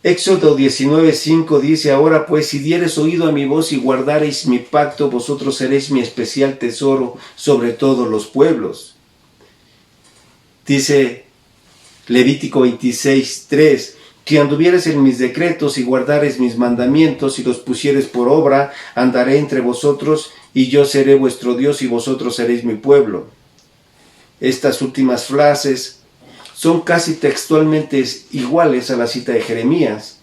Éxodo 19:5 dice: ahora pues, si diereis oído a mi voz y guardareis mi pacto, vosotros seréis mi especial tesoro sobre todos los pueblos. Dice Levítico 26:3: que anduvieres en mis decretos y guardares mis mandamientos y los pusieres por obra, andaré entre vosotros y yo seré vuestro Dios y vosotros seréis mi pueblo. Estas últimas frases son casi textualmente iguales a la cita de Jeremías,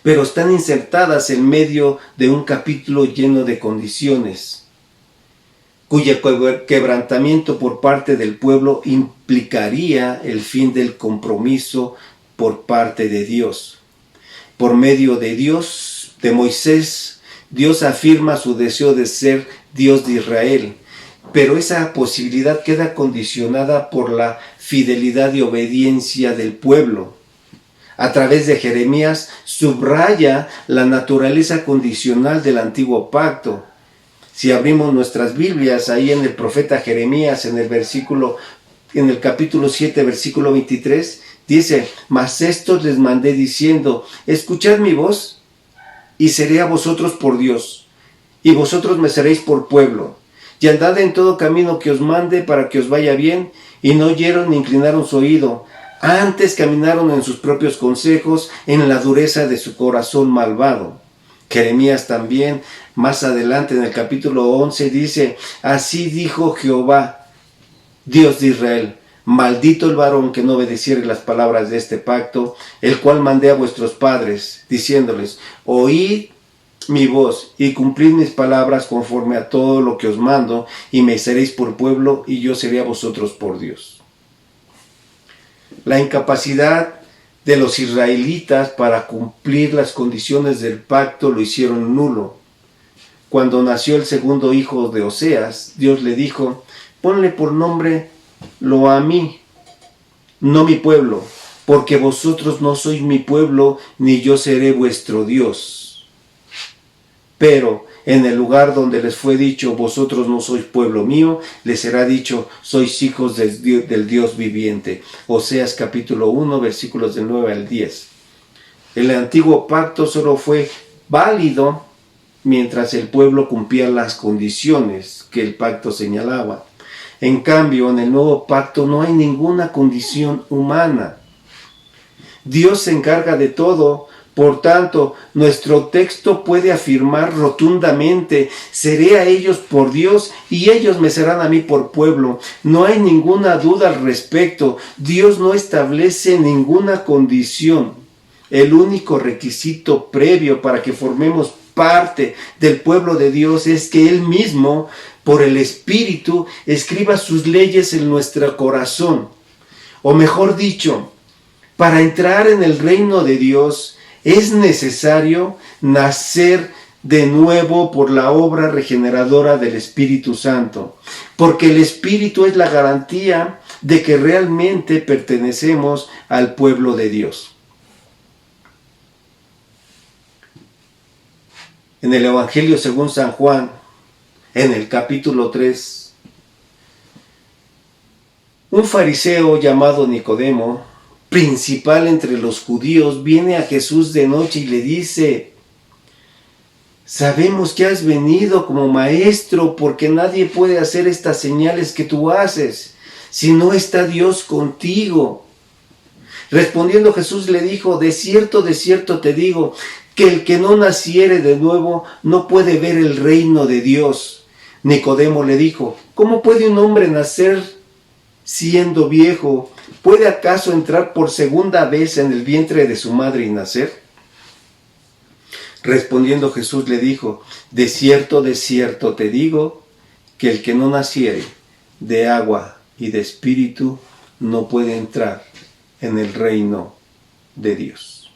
pero están insertadas en medio de un capítulo lleno de condiciones, cuyo quebrantamiento por parte del pueblo implicaría el fin del compromiso por parte de Dios. Por medio de Moisés, Dios afirma su deseo de ser Dios de Israel. Pero esa posibilidad queda condicionada por la fidelidad y obediencia del pueblo. A través de Jeremías subraya la naturaleza condicional del antiguo pacto. Si abrimos nuestras Biblias, ahí en el profeta Jeremías, en el capítulo 7, versículo 23, dice: mas estos les mandé diciendo, escuchad mi voz, y seré a vosotros por Dios, y vosotros me seréis por pueblo. Y andad en todo camino que os mande para que os vaya bien, y no oyeron ni inclinaron su oído. Antes caminaron en sus propios consejos, en la dureza de su corazón malvado. Jeremías también, más adelante en el capítulo 11, dice: así dijo Jehová, Dios de Israel, maldito el varón que no obedeciere las palabras de este pacto, el cual mandé a vuestros padres, diciéndoles: oíd mi voz y cumplid mis palabras conforme a todo lo que os mando, y me seréis por pueblo, y yo seré a vosotros por Dios. La incapacidad de los israelitas para cumplir las condiciones del pacto lo hicieron nulo. Cuando nació el segundo hijo de Oseas, Dios le dijo: ponle por nombre Lo-ammi, no mi pueblo, porque vosotros no sois mi pueblo, ni yo seré vuestro Dios. Pero en el lugar donde les fue dicho: vosotros no sois pueblo mío, les será dicho: sois hijos del Dios viviente. Oseas capítulo 1, versículos del 9 al 10. El antiguo pacto solo fue válido mientras el pueblo cumplía las condiciones que el pacto señalaba. En cambio, en el nuevo pacto no hay ninguna condición humana. Dios se encarga de todo. Por tanto, nuestro texto puede afirmar rotundamente: seré a ellos por Dios y ellos me serán a mí por pueblo. No hay ninguna duda al respecto. Dios no establece ninguna condición. El único requisito previo para que formemos parte del pueblo de Dios es que Él mismo, por el Espíritu, escriba sus leyes en nuestro corazón. O mejor dicho, para entrar en el reino de Dios es necesario nacer de nuevo por la obra regeneradora del Espíritu Santo, porque el Espíritu es la garantía de que realmente pertenecemos al pueblo de Dios. En el Evangelio según San Juan, en el capítulo 3, un fariseo llamado Nicodemo, principal entre los judíos, viene a Jesús de noche y le dice: sabemos que has venido como maestro, porque nadie puede hacer estas señales que tú haces si no está Dios contigo. Respondiendo Jesús le dijo: de cierto te digo, que el que no naciere de nuevo no puede ver el reino de Dios. Nicodemo le dijo: ¿cómo puede un hombre nacer siendo viejo? ¿Puede acaso entrar por segunda vez en el vientre de su madre y nacer? Respondiendo Jesús le dijo: de cierto te digo, que el que no naciere de agua y de espíritu no puede entrar en el reino de Dios.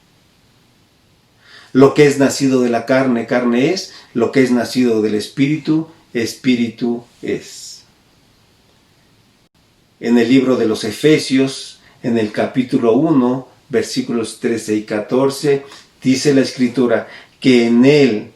Lo que es nacido de la carne, carne es; lo que es nacido del espíritu, espíritu es. En el libro de los Efesios, en el capítulo 1, versículos 13 y 14, dice la Escritura que en Él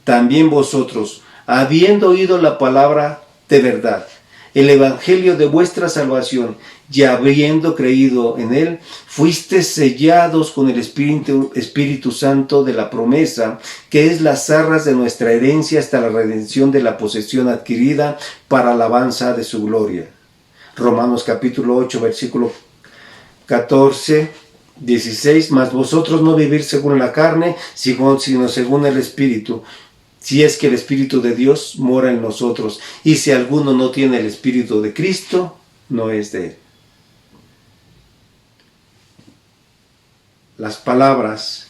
también vosotros, habiendo oído la palabra de verdad, el evangelio de vuestra salvación, y habiendo creído en Él, fuisteis sellados con el Espíritu Santo de la promesa, que es las arras de nuestra herencia hasta la redención de la posesión adquirida para alabanza de su gloria. Romanos capítulo 8, versículo 14, 16, mas vosotros no vivís según la carne, sino según el Espíritu, si es que el Espíritu de Dios mora en nosotros. Y si alguno no tiene el Espíritu de Cristo, no es de Él. Las palabras: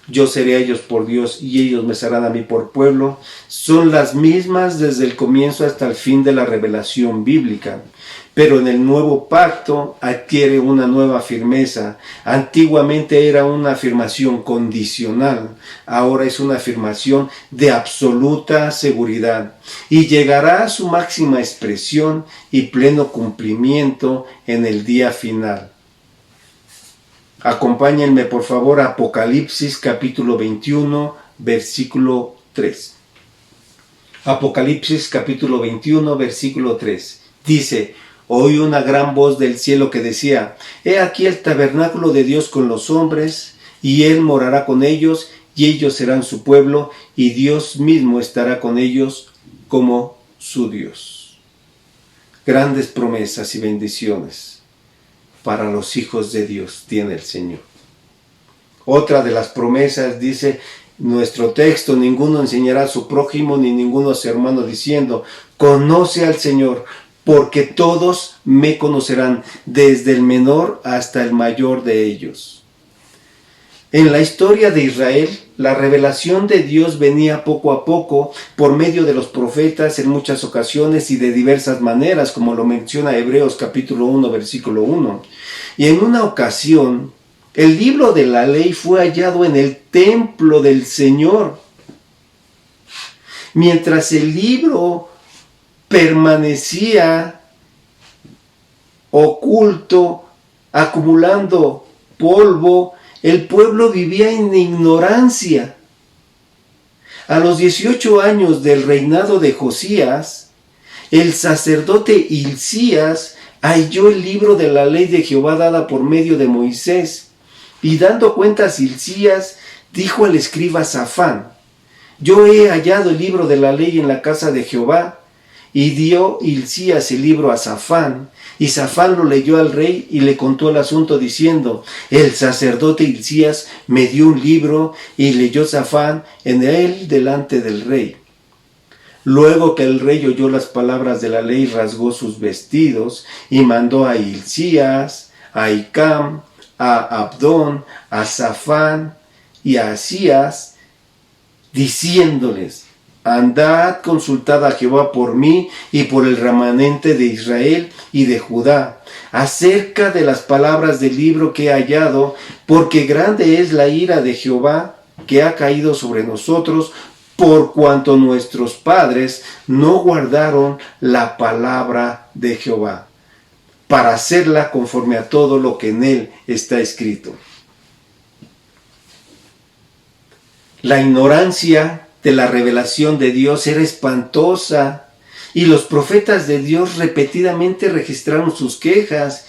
yo seré a ellos por Dios y ellos me serán a mí por pueblo, son las mismas desde el comienzo hasta el fin de la revelación bíblica. pero en el nuevo pacto adquiere una nueva firmeza. Antiguamente era una afirmación condicional, ahora es una afirmación de absoluta seguridad y llegará a su máxima expresión y pleno cumplimiento en el día final. Acompáñenme por favor a Apocalipsis capítulo 21, versículo 3. Apocalipsis capítulo 21, versículo 3. Dice: oí una gran voz del cielo que decía: he aquí el tabernáculo de Dios con los hombres, y Él morará con ellos, y ellos serán su pueblo, y Dios mismo estará con ellos como su Dios. Grandes promesas y bendiciones para los hijos de Dios tiene el Señor. Otra de las promesas dice nuestro texto: ninguno enseñará a su prójimo ni ninguno a su hermano diciendo: conoce al Señor, porque todos me conocerán, desde el menor hasta el mayor de ellos. En la historia de Israel, la revelación de Dios venía poco a poco por medio de los profetas en muchas ocasiones y de diversas maneras, como lo menciona Hebreos capítulo 1, versículo 1. Y en una ocasión, el libro de la ley fue hallado en el templo del Señor. Mientras el libro permanecía oculto, acumulando polvo, el pueblo vivía en ignorancia. A los 18 años del reinado de Josías, el sacerdote Hilcías halló el libro de la ley de Jehová dada por medio de Moisés, y dando cuentas Hilcías dijo al escriba Safán: yo he hallado el libro de la ley en la casa de Jehová. Y dio Hilcías el libro a Safán, y Safán lo leyó al rey y le contó el asunto diciendo: el sacerdote Hilcías me dio un libro, y leyó Safán en él delante del rey. Luego que el rey oyó las palabras de la ley, rasgó sus vestidos y mandó a Hilcías, a Hicam, a Abdón, a Safán y a Asías, diciéndoles: andad, consultad a Jehová por mí y por el remanente de Israel y de Judá, acerca de las palabras del libro que he hallado, porque grande es la ira de Jehová que ha caído sobre nosotros, por cuanto nuestros padres no guardaron la palabra de Jehová, para hacerla conforme a todo lo que en él está escrito. La ignorancia de la revelación de Dios era espantosa, y los profetas de Dios repetidamente registraron sus quejas.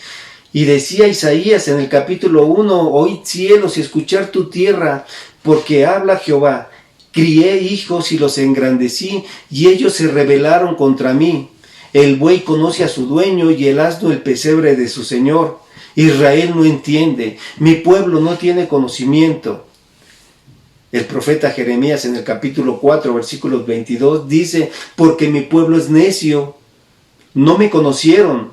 Y decía Isaías en el capítulo 1: oíd cielos y escuchad tu tierra, porque habla Jehová: crié hijos y los engrandecí, y ellos se rebelaron contra mí. El buey conoce a su dueño, y el asno el pesebre de su señor. Israel no entiende, mi pueblo no tiene conocimiento. El profeta Jeremías en el capítulo 4, versículos 22 dice: porque mi pueblo es necio, no me conocieron,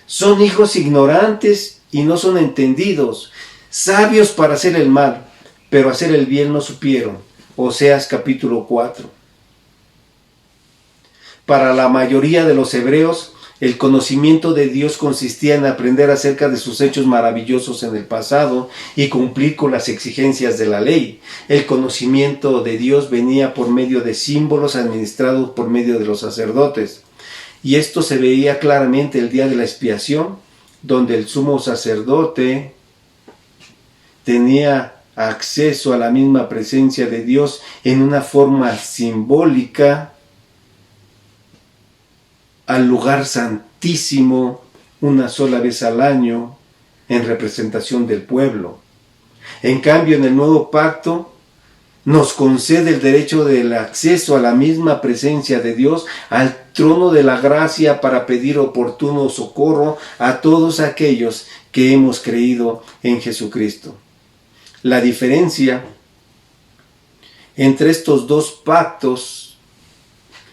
son hijos ignorantes y no son entendidos, sabios para hacer el mal, pero hacer el bien no supieron. Oseas capítulo 4. Para la mayoría de los hebreos, el conocimiento de Dios consistía en aprender acerca de sus hechos maravillosos en el pasado y cumplir con las exigencias de la ley. El conocimiento de Dios venía por medio de símbolos administrados por medio de los sacerdotes. Y esto se veía claramente el día de la expiación, donde el sumo sacerdote tenía acceso a la misma presencia de Dios en una forma simbólica, al lugar santísimo una sola vez al año en representación del pueblo. En cambio, en el nuevo pacto nos concede el derecho del acceso a la misma presencia de Dios, al trono de la gracia, para pedir oportuno socorro a todos aquellos que hemos creído en Jesucristo. La diferencia entre estos dos pactos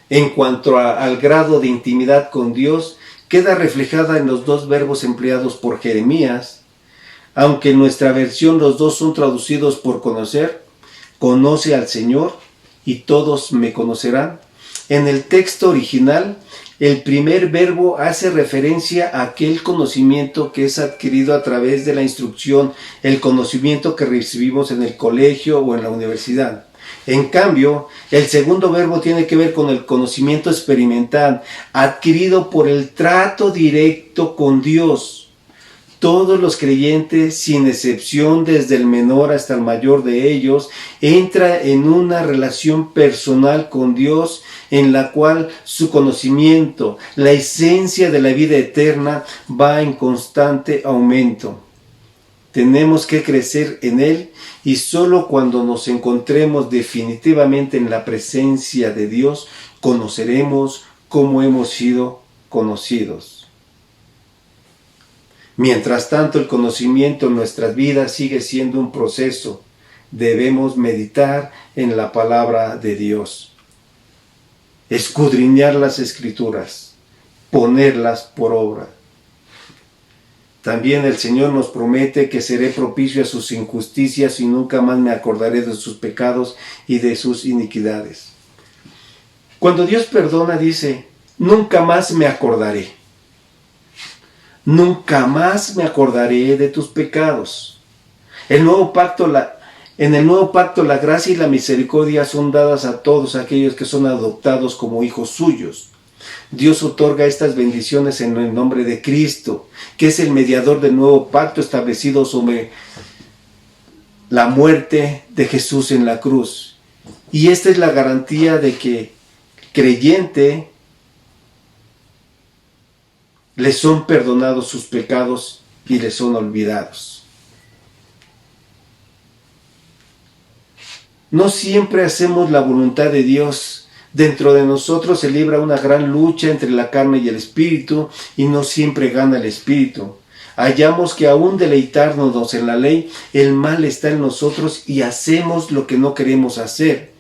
en cuanto al grado de intimidad con Dios queda reflejada en los dos verbos empleados por Jeremías. Aunque en nuestra versión los dos son traducidos por conocer: conoce al Señor y todos me conocerán. En el texto original, El primer verbo hace referencia a aquel conocimiento que es adquirido a través de la instrucción, el conocimiento que recibimos en el colegio o en la universidad. En cambio, el segundo verbo tiene que ver con el conocimiento experimental, adquirido por el trato directo con Dios. Todos los creyentes, sin excepción, desde el menor hasta el mayor de ellos, entra en una relación personal con Dios en la cual su conocimiento, la esencia de la vida eterna, va en constante aumento. Tenemos que crecer en Él y solo cuando nos encontremos definitivamente en la presencia de Dios, conoceremos cómo hemos sido conocidos. Mientras tanto, el conocimiento en nuestras vidas sigue siendo un proceso. Debemos meditar en la palabra de Dios, escudriñar las Escrituras, ponerlas por obra. También el Señor nos promete que seré propicio a sus injusticias y nunca más me acordaré de sus pecados y de sus iniquidades. Cuando Dios perdona, dice, nunca más me acordaré. Nunca más me acordaré de tus pecados. En el nuevo pacto la gracia y la misericordia son dadas a todos aquellos que son adoptados como hijos suyos. Dios otorga estas bendiciones en el nombre de Cristo, que es el mediador del nuevo pacto establecido sobre la muerte de Jesús en la cruz. Y esta es la garantía de que creyente les son perdonados sus pecados y les son olvidados. No siempre hacemos la voluntad de Dios. Dentro de nosotros se libra una gran lucha entre la carne y el espíritu, y no siempre gana el espíritu. Hallamos que aún deleitándonos en la ley, el mal está en nosotros y hacemos lo que no queremos hacer.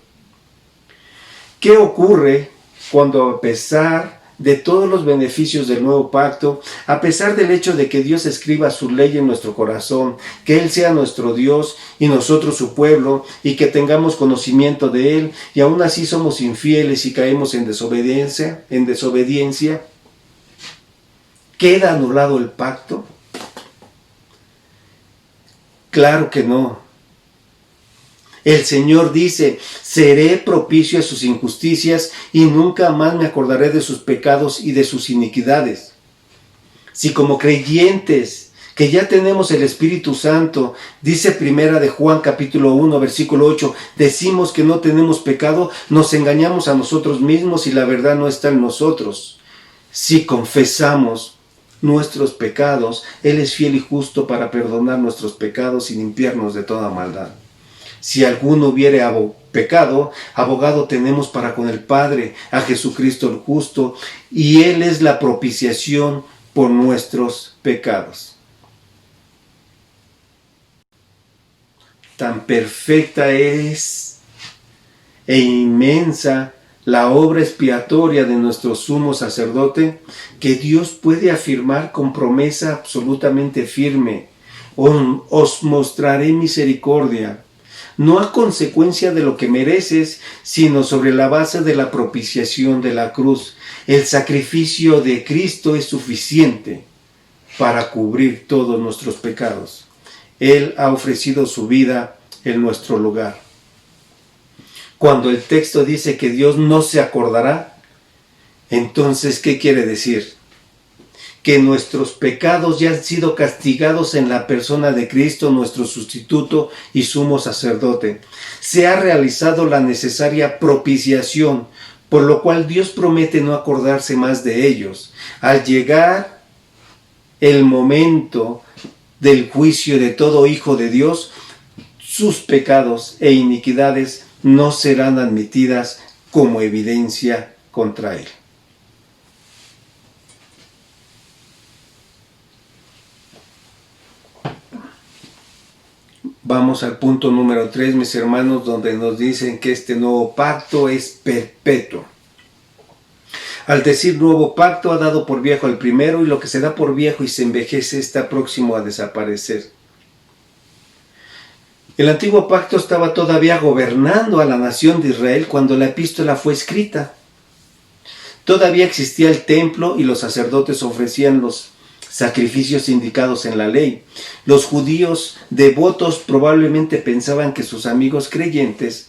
¿Qué ocurre cuando, a pesar de todos los beneficios del nuevo pacto, a pesar del hecho de que Dios escriba su ley en nuestro corazón, que Él sea nuestro Dios y nosotros su pueblo, y que tengamos conocimiento de Él, y aún así somos infieles y caemos en desobediencia, ¿queda anulado el pacto? Claro que no. El Señor dice, seré propicio a sus injusticias y nunca más me acordaré de sus pecados y de sus iniquidades. Si como creyentes que ya tenemos el Espíritu Santo, dice Primera de Juan capítulo 1 versículo 8, decimos que no tenemos pecado, nos engañamos a nosotros mismos y la verdad no está en nosotros. Si confesamos nuestros pecados, Él es fiel y justo para perdonar nuestros pecados y limpiarnos de toda maldad. Si alguno hubiere pecado, abogado tenemos para con el Padre, a Jesucristo el justo, y Él es la propiciación por nuestros pecados. Tan perfecta es e inmensa la obra expiatoria de nuestro sumo sacerdote, que Dios puede afirmar con promesa absolutamente firme: os mostraré misericordia, no a consecuencia de lo que mereces, sino sobre la base de la propiciación de la cruz. El sacrificio de Cristo es suficiente para cubrir todos nuestros pecados. Él ha ofrecido su vida en nuestro lugar. Cuando el texto dice que Dios no se acordará, entonces, ¿qué quiere decir? Que nuestros pecados ya han sido castigados en la persona de Cristo, nuestro sustituto y sumo sacerdote. Se ha realizado la necesaria propiciación, por lo cual Dios promete no acordarse más de ellos. Al llegar el momento del juicio de todo hijo de Dios, sus pecados e iniquidades no serán admitidas como evidencia contra Él. Vamos al punto número 3, mis hermanos, donde nos dicen que este nuevo pacto es perpetuo. Al decir nuevo pacto, ha dado por viejo el primero, y lo que se da por viejo y se envejece está próximo a desaparecer. El antiguo pacto estaba todavía gobernando a la nación de Israel cuando la epístola fue escrita. Todavía existía el templo y los sacerdotes ofrecían los sacrificios indicados en la ley. Los judíos devotos probablemente pensaban que sus amigos creyentes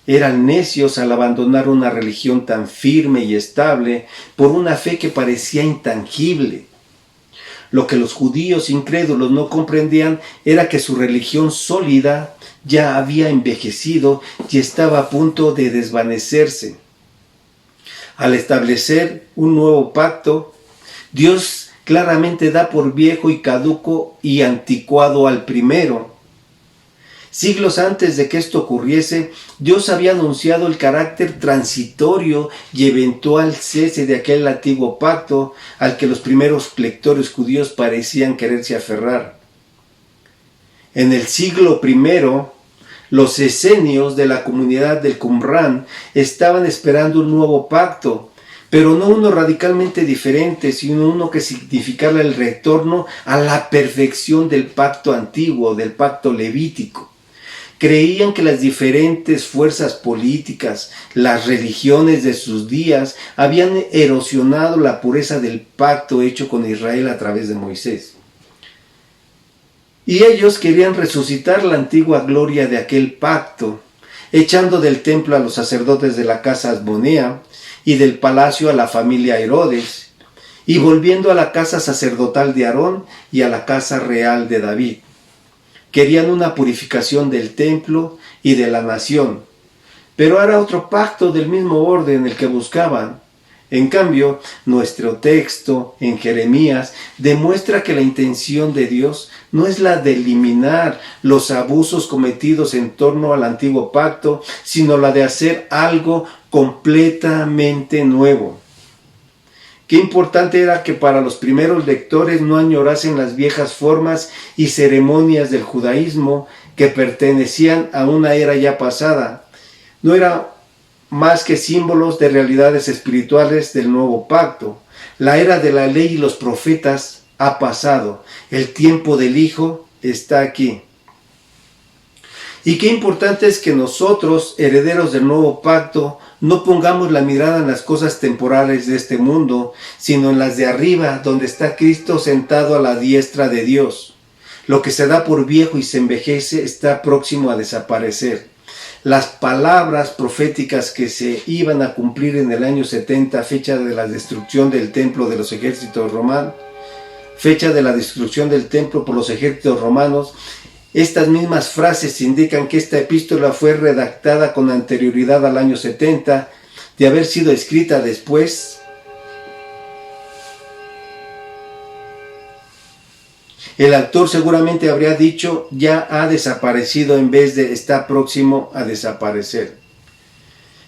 eran necios al abandonar una religión tan firme y estable por una fe que parecía intangible. Lo que los judíos incrédulos no comprendían era que su religión sólida ya había envejecido y estaba a punto de desvanecerse. Al establecer un nuevo pacto, Dios claramente da por viejo y caduco y anticuado al primero. Siglos antes de que esto ocurriese, Dios había anunciado el carácter transitorio y eventual cese de aquel antiguo pacto al que los primeros lectores judíos parecían quererse aferrar. En el siglo I, los esenios de la comunidad del Qumrán estaban esperando un nuevo pacto, pero no uno radicalmente diferente, sino uno que significara el retorno a la perfección del pacto antiguo, del pacto levítico. Creían que las diferentes fuerzas políticas, las religiones de sus días, habían erosionado la pureza del pacto hecho con Israel a través de Moisés. Y ellos querían resucitar la antigua gloria de aquel pacto, echando del templo a los sacerdotes de la casa Asmonea y del palacio a la familia Herodes, y volviendo a la casa sacerdotal de Aarón y a la casa real de David. Querían una purificación del templo y de la nación, pero era otro pacto del mismo orden el que buscaban. En cambio, nuestro texto en Jeremías demuestra que la intención de Dios no es la de eliminar los abusos cometidos en torno al antiguo pacto, sino la de hacer algo completamente nuevo. Qué importante era que para los primeros lectores no añorasen las viejas formas y ceremonias del judaísmo que pertenecían a una era ya pasada. No era más que símbolos de realidades espirituales del nuevo pacto. La era de la ley y los profetas ha pasado. El tiempo del Hijo está aquí. Y qué importante es que nosotros, herederos del nuevo pacto, no pongamos la mirada en las cosas temporales de este mundo, sino en las de arriba, donde está Cristo sentado a la diestra de Dios. Lo que se da por viejo y se envejece está próximo a desaparecer. Las palabras proféticas que se iban a cumplir en el año 70, fecha de la destrucción del templo de los ejércitos romanos, fecha de la destrucción del templo por los ejércitos romanos, estas mismas frases indican que esta epístola fue redactada con anterioridad al año 70, de haber sido escrita después. El autor seguramente habría dicho ya ha desaparecido en vez de está próximo a desaparecer.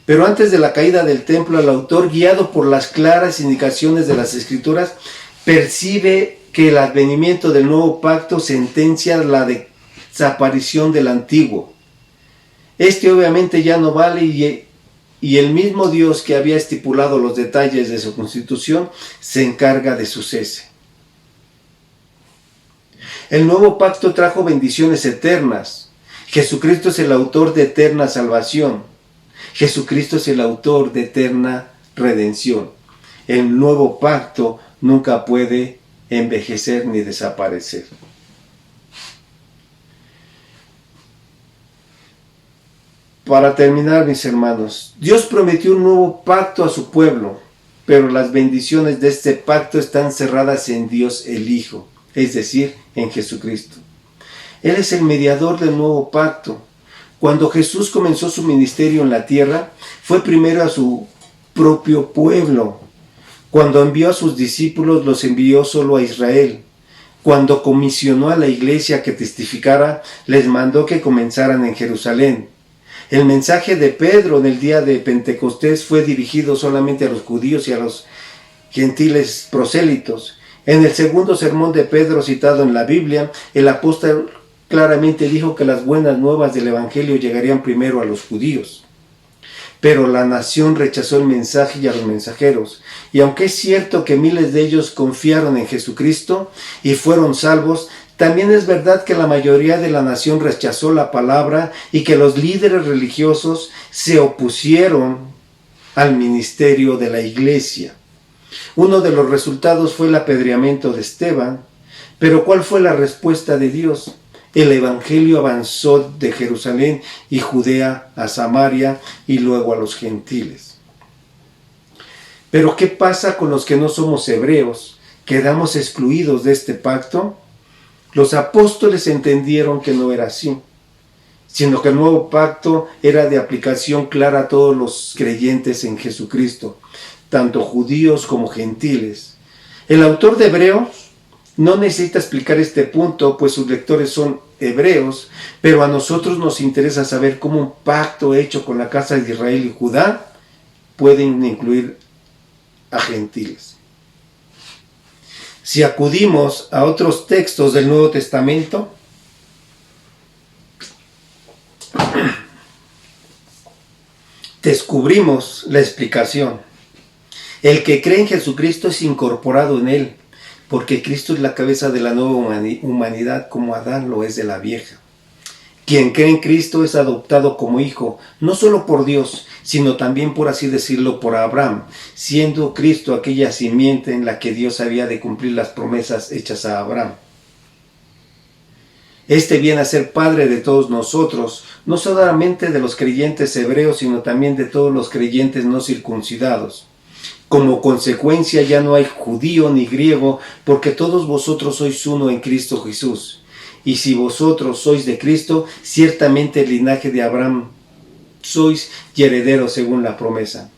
Pero antes de la caída del templo, el autor, guiado por las claras indicaciones de las Escrituras, percibe que el advenimiento del nuevo pacto sentencia la desaparición del antiguo. Este obviamente ya no vale y el mismo Dios que había estipulado los detalles de su constitución se encarga de su cese. El nuevo pacto trajo bendiciones eternas. Jesucristo es el autor de eterna salvación. Jesucristo es el autor de eterna redención. El nuevo pacto nunca puede envejecer ni desaparecer. Para terminar, mis hermanos, Dios prometió un nuevo pacto a su pueblo, pero las bendiciones de este pacto están cerradas en Dios el Hijo, es decir, en Jesucristo. Él es el mediador del nuevo pacto. Cuando Jesús comenzó su ministerio en la tierra, fue primero a su propio pueblo. Cuando envió a sus discípulos, los envió solo a Israel. Cuando comisionó a la iglesia que testificara, les mandó que comenzaran en Jerusalén. El mensaje de Pedro en el día de Pentecostés fue dirigido solamente a los judíos y a los gentiles prosélitos. En el segundo sermón de Pedro citado en la Biblia, el apóstol claramente dijo que las buenas nuevas del Evangelio llegarían primero a los judíos. Pero la nación rechazó el mensaje y a los mensajeros. Y aunque es cierto que miles de ellos confiaron en Jesucristo y fueron salvos, también es verdad que la mayoría de la nación rechazó la palabra y que los líderes religiosos se opusieron al ministerio de la iglesia. Uno de los resultados fue el apedreamiento de Esteban, pero ¿cuál fue la respuesta de Dios? El evangelio avanzó de Jerusalén y Judea a Samaria y luego a los gentiles. Pero ¿qué pasa con los que no somos hebreos? ¿Quedamos excluidos de este pacto? Los apóstoles entendieron que no era así, sino que el nuevo pacto era de aplicación clara a todos los creyentes en Jesucristo, tanto judíos como gentiles. El autor de Hebreos no necesita explicar este punto, pues sus lectores son hebreos, pero a nosotros nos interesa saber cómo un pacto hecho con la casa de Israel y Judá pueden incluir a gentiles. Si acudimos a otros textos del Nuevo Testamento, descubrimos la explicación. El que cree en Jesucristo es incorporado en él, porque Cristo es la cabeza de la nueva humanidad como Adán lo es de la vieja. Quien cree en Cristo es adoptado como hijo, no solo por Dios, sino también, por así decirlo, por Abraham, siendo Cristo aquella simiente en la que Dios había de cumplir las promesas hechas a Abraham. Este viene a ser Padre de todos nosotros, no solamente de los creyentes hebreos, sino también de todos los creyentes no circuncidados. Como consecuencia ya no hay judío ni griego, porque todos vosotros sois uno en Cristo Jesús. Y si vosotros sois de Cristo, ciertamente el linaje de Abraham sois y herederos según la promesa.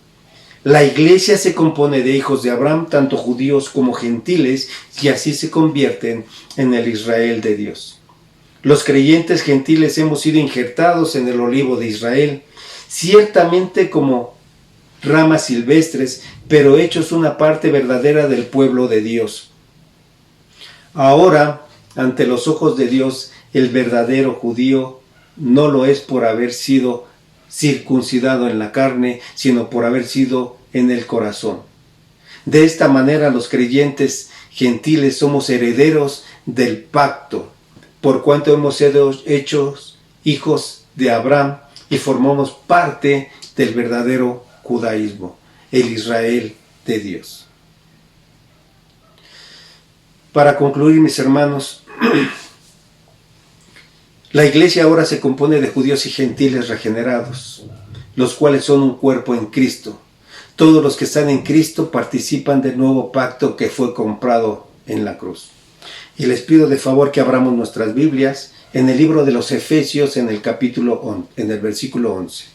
La iglesia se compone de hijos de Abraham, tanto judíos como gentiles, y así se convierten en el Israel de Dios. Los creyentes gentiles hemos sido injertados en el olivo de Israel, ciertamente como ramas silvestres, pero hechos una parte verdadera del pueblo de Dios. Ahora, ante los ojos de Dios, el verdadero judío no lo es por haber sido circuncidado en la carne, sino por haber sido en el corazón. De esta manera los creyentes gentiles somos herederos del pacto, por cuanto hemos sido hechos hijos de Abraham y formamos parte del verdadero judaísmo, el Israel de Dios. Para concluir, mis hermanos, la iglesia ahora se compone de judíos y gentiles regenerados, los cuales son un cuerpo en Cristo. Todos los que están en Cristo participan del nuevo pacto que fue comprado en la cruz. Y les pido de favor que abramos nuestras Biblias en el libro de los Efesios, en el versículo 11.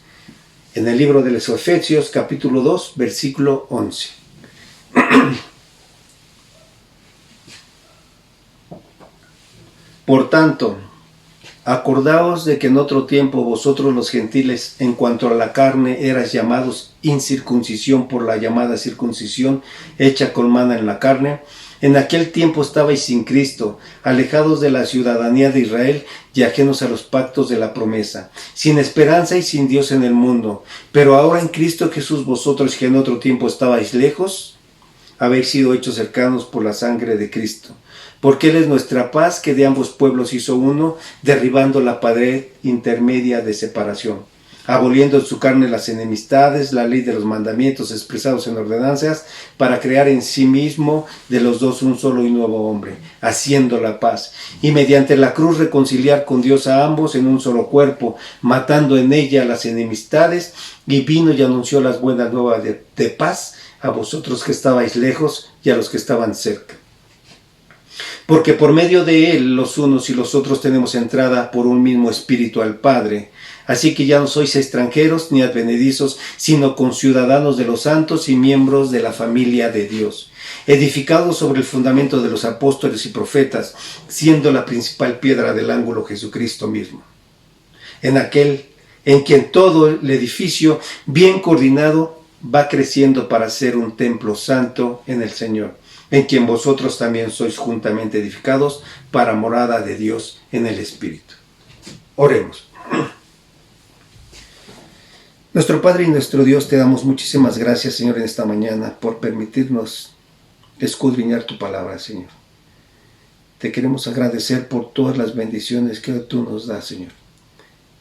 En el libro de los Efesios, capítulo 2, versículo 11. Por tanto, acordaos de que en otro tiempo vosotros los gentiles, en cuanto a la carne, erais llamados incircuncisión por la llamada circuncisión hecha con mano en la carne. En aquel tiempo estabais sin Cristo, alejados de la ciudadanía de Israel y ajenos a los pactos de la promesa, sin esperanza y sin Dios en el mundo. Pero ahora en Cristo Jesús vosotros que en otro tiempo estabais lejos, habéis sido hechos cercanos por la sangre de Cristo. Porque Él es nuestra paz, que de ambos pueblos hizo uno, derribando la pared intermedia de separación, aboliendo en su carne las enemistades, la ley de los mandamientos expresados en ordenanzas, para crear en sí mismo de los dos un solo y nuevo hombre, haciendo la paz, y mediante la cruz reconciliar con Dios a ambos en un solo cuerpo, matando en ella las enemistades, y vino y anunció las buenas nuevas de paz a vosotros que estabais lejos y a los que estaban cerca. Porque por medio de Él los unos y los otros tenemos entrada por un mismo espíritu al Padre. Así que ya no sois extranjeros ni advenedizos, sino conciudadanos de los santos y miembros de la familia de Dios, edificados sobre el fundamento de los apóstoles y profetas, siendo la principal piedra del ángulo Jesucristo mismo. En aquel en quien todo el edificio, bien coordinado, va creciendo para ser un templo santo en el Señor, en quien vosotros también sois juntamente edificados para morada de Dios en el Espíritu. Oremos. Nuestro Padre y nuestro Dios, te damos muchísimas gracias, Señor, en esta mañana por permitirnos escudriñar tu palabra, Señor. Te queremos agradecer por todas las bendiciones que tú nos das, Señor,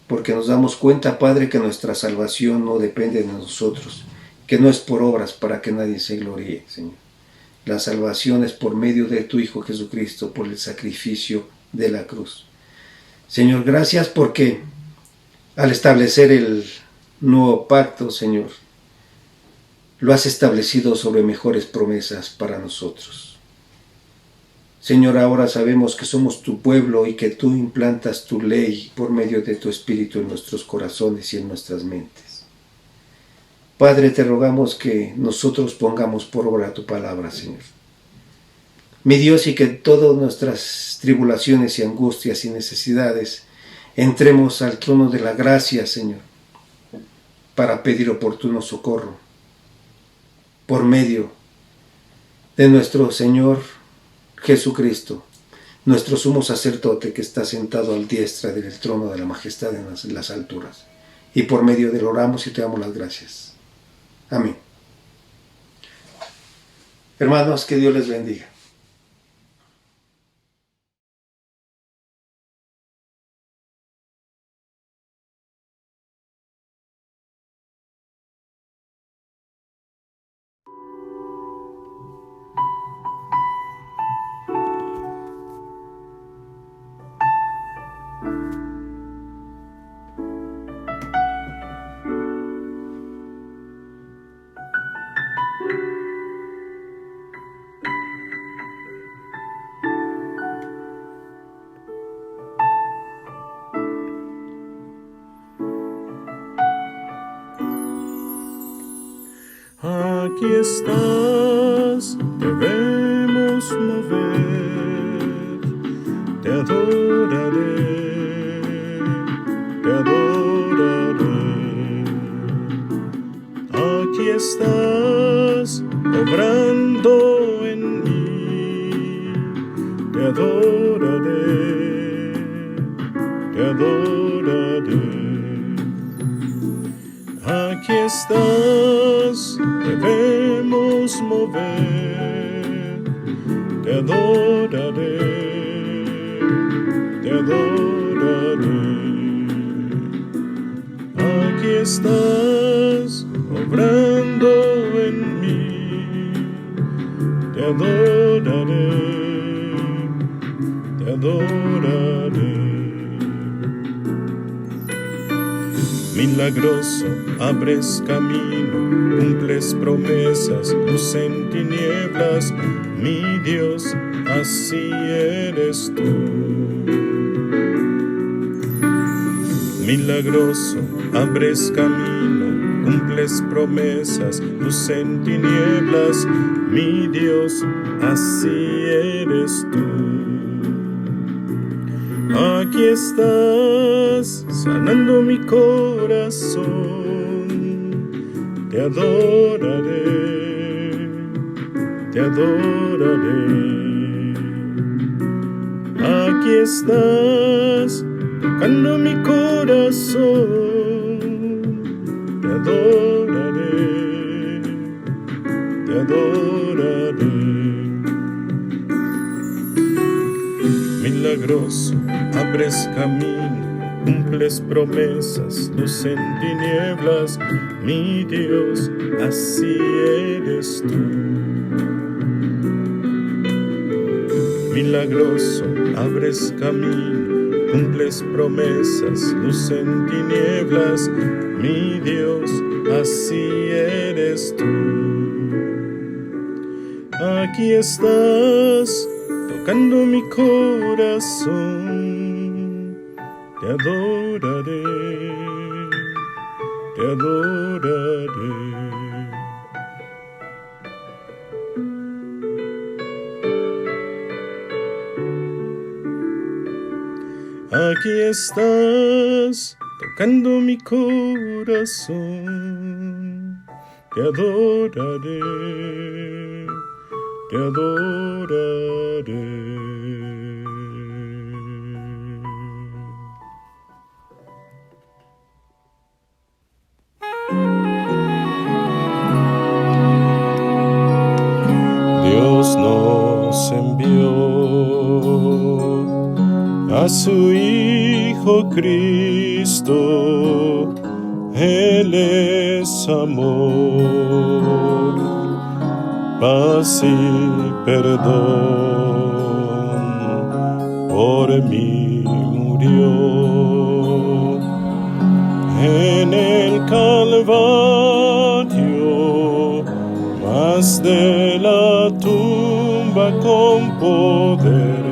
porque nos damos cuenta, Padre, que nuestra salvación no depende de nosotros, que no es por obras para que nadie se gloríe, Señor. La salvación es por medio de tu Hijo Jesucristo, por el sacrificio de la cruz. Señor, gracias porque al establecer el nuevo pacto, Señor, lo has establecido sobre mejores promesas para nosotros. Señor, ahora sabemos que somos tu pueblo y que tú implantas tu ley por medio de tu Espíritu en nuestros corazones y en nuestras mentes. Padre, te rogamos que nosotros pongamos por obra tu palabra, Señor. Mi Dios, y que todas nuestras tribulaciones y angustias y necesidades entremos al trono de la gracia, Señor, para pedir oportuno socorro por medio de nuestro Señor Jesucristo, nuestro sumo sacerdote que está sentado al diestra del trono de la majestad en las alturas. Y por medio de él oramos y te damos las gracias. Amén. Hermanos, que Dios les bendiga. Aquí estás, debemos mover, te adoraré, te adoraré. Aquí estás, obrando en mí, te adoraré, te adoraré. Aquí estás, debemos mover, te adoraré, te adoraré. Aquí estás, obrando en mí, te adoraré, te adoraré. Milagroso, abres camino, cumples promesas, luz en tinieblas, mi Dios, así eres tú. Milagroso, abres camino, cumples promesas, luz en tinieblas, mi Dios, así eres tú. Aquí estás, sanando mi corazón, te adoraré, te adoraré. Aquí estás, tocando mi corazón, te adoraré, te adoraré. Milagroso, abres camino, cumples promesas, luz en tinieblas, mi Dios, así eres tú. Milagroso, abres camino, cumples promesas, luz en tinieblas, mi Dios, así eres tú. Aquí estás, tocando mi corazón, te adoraré, te adoraré. Aquí estás, tocando mi corazón, te adoraré, te adoraré. Dios nos envió a su Hijo Cristo Él es amor, paz y perdón, por mí murió. En el Calvario, mas de la tumba con poder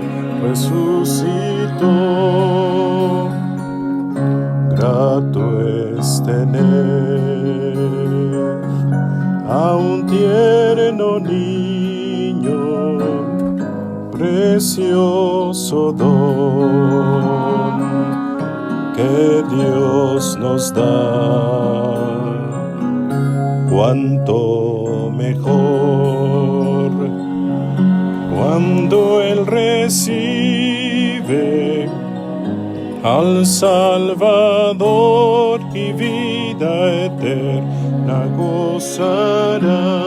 resucitó. Grato es tener a un tierno niño, precioso don que Dios nos da. Cuánto mejor cuando Él recibe al Salvador y vida eterna gozará,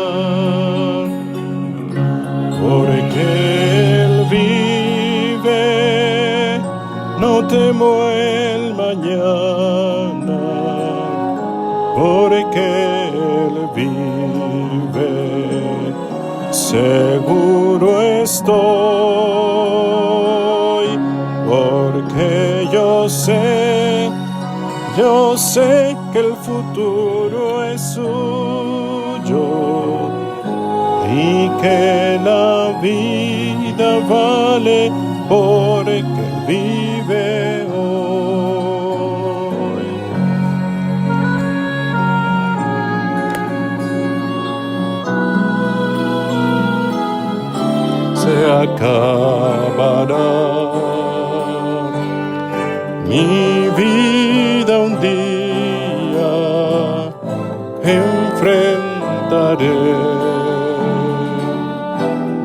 porque Él vive, no temo el mañana, porque Él vive, seguro estoy, porque yo sé que el futuro es suyo y que la vida vale porque vive hoy. Se acabará mi vida un día, enfrentaré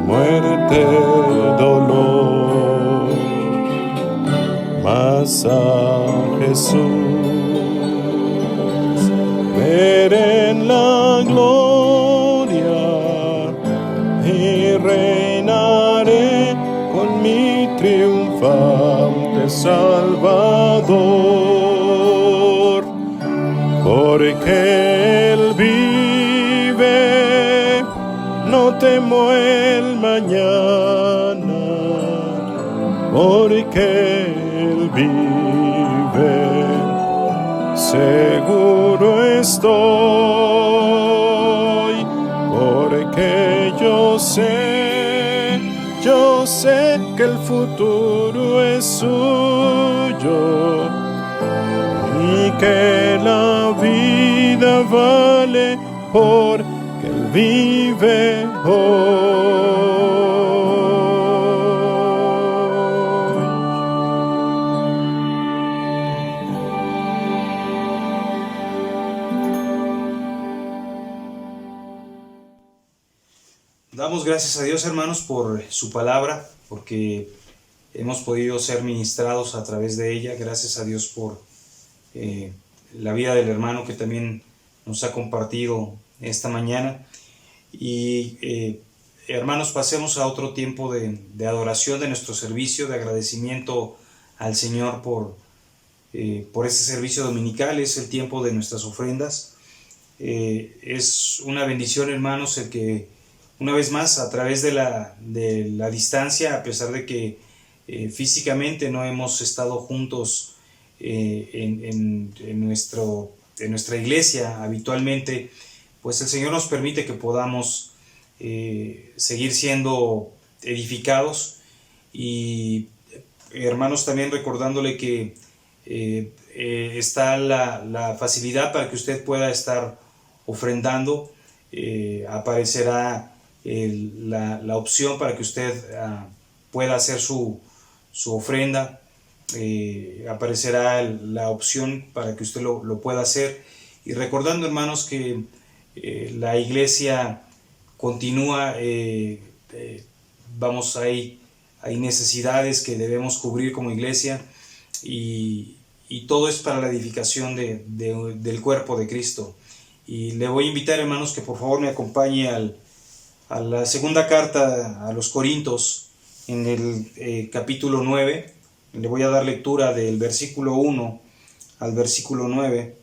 muerte, dolor, mas a Jesús veré en la gloria y reinaré con mi triunfante Salvador, porque Él vive, no temo el mañana, porque Él vive, seguro estoy, porque yo sé que el futuro es suyo y que la vida vale porque Él vive hoy. Damos gracias a Dios, hermanos, por su palabra, porque hemos podido ser ministrados a través de ella. Gracias a Dios por la vida del hermano que también nos ha compartido esta mañana. Y hermanos, pasemos a otro tiempo de adoración de nuestro servicio, de agradecimiento al Señor por este servicio dominical. Es el tiempo de nuestras ofrendas. Es una bendición, hermanos, el que una vez más, a través de la distancia, a pesar de que físicamente no hemos estado juntos en nuestra iglesia habitualmente, pues el Señor nos permite que podamos seguir siendo edificados. Y hermanos, también recordándole que está la facilidad para que usted pueda estar ofrendando. Aparecerá la opción para que usted pueda hacer su ofrenda. Aparecerá la opción para que usted lo pueda hacer. Y recordando, hermanos, que la iglesia continúa, hay necesidades que debemos cubrir como iglesia, y todo es para la edificación del cuerpo de Cristo. Y le voy a invitar, hermanos, que por favor me acompañe a la segunda carta a los Corintios, en el capítulo 9. Le voy a dar lectura del versículo 1 al versículo 9.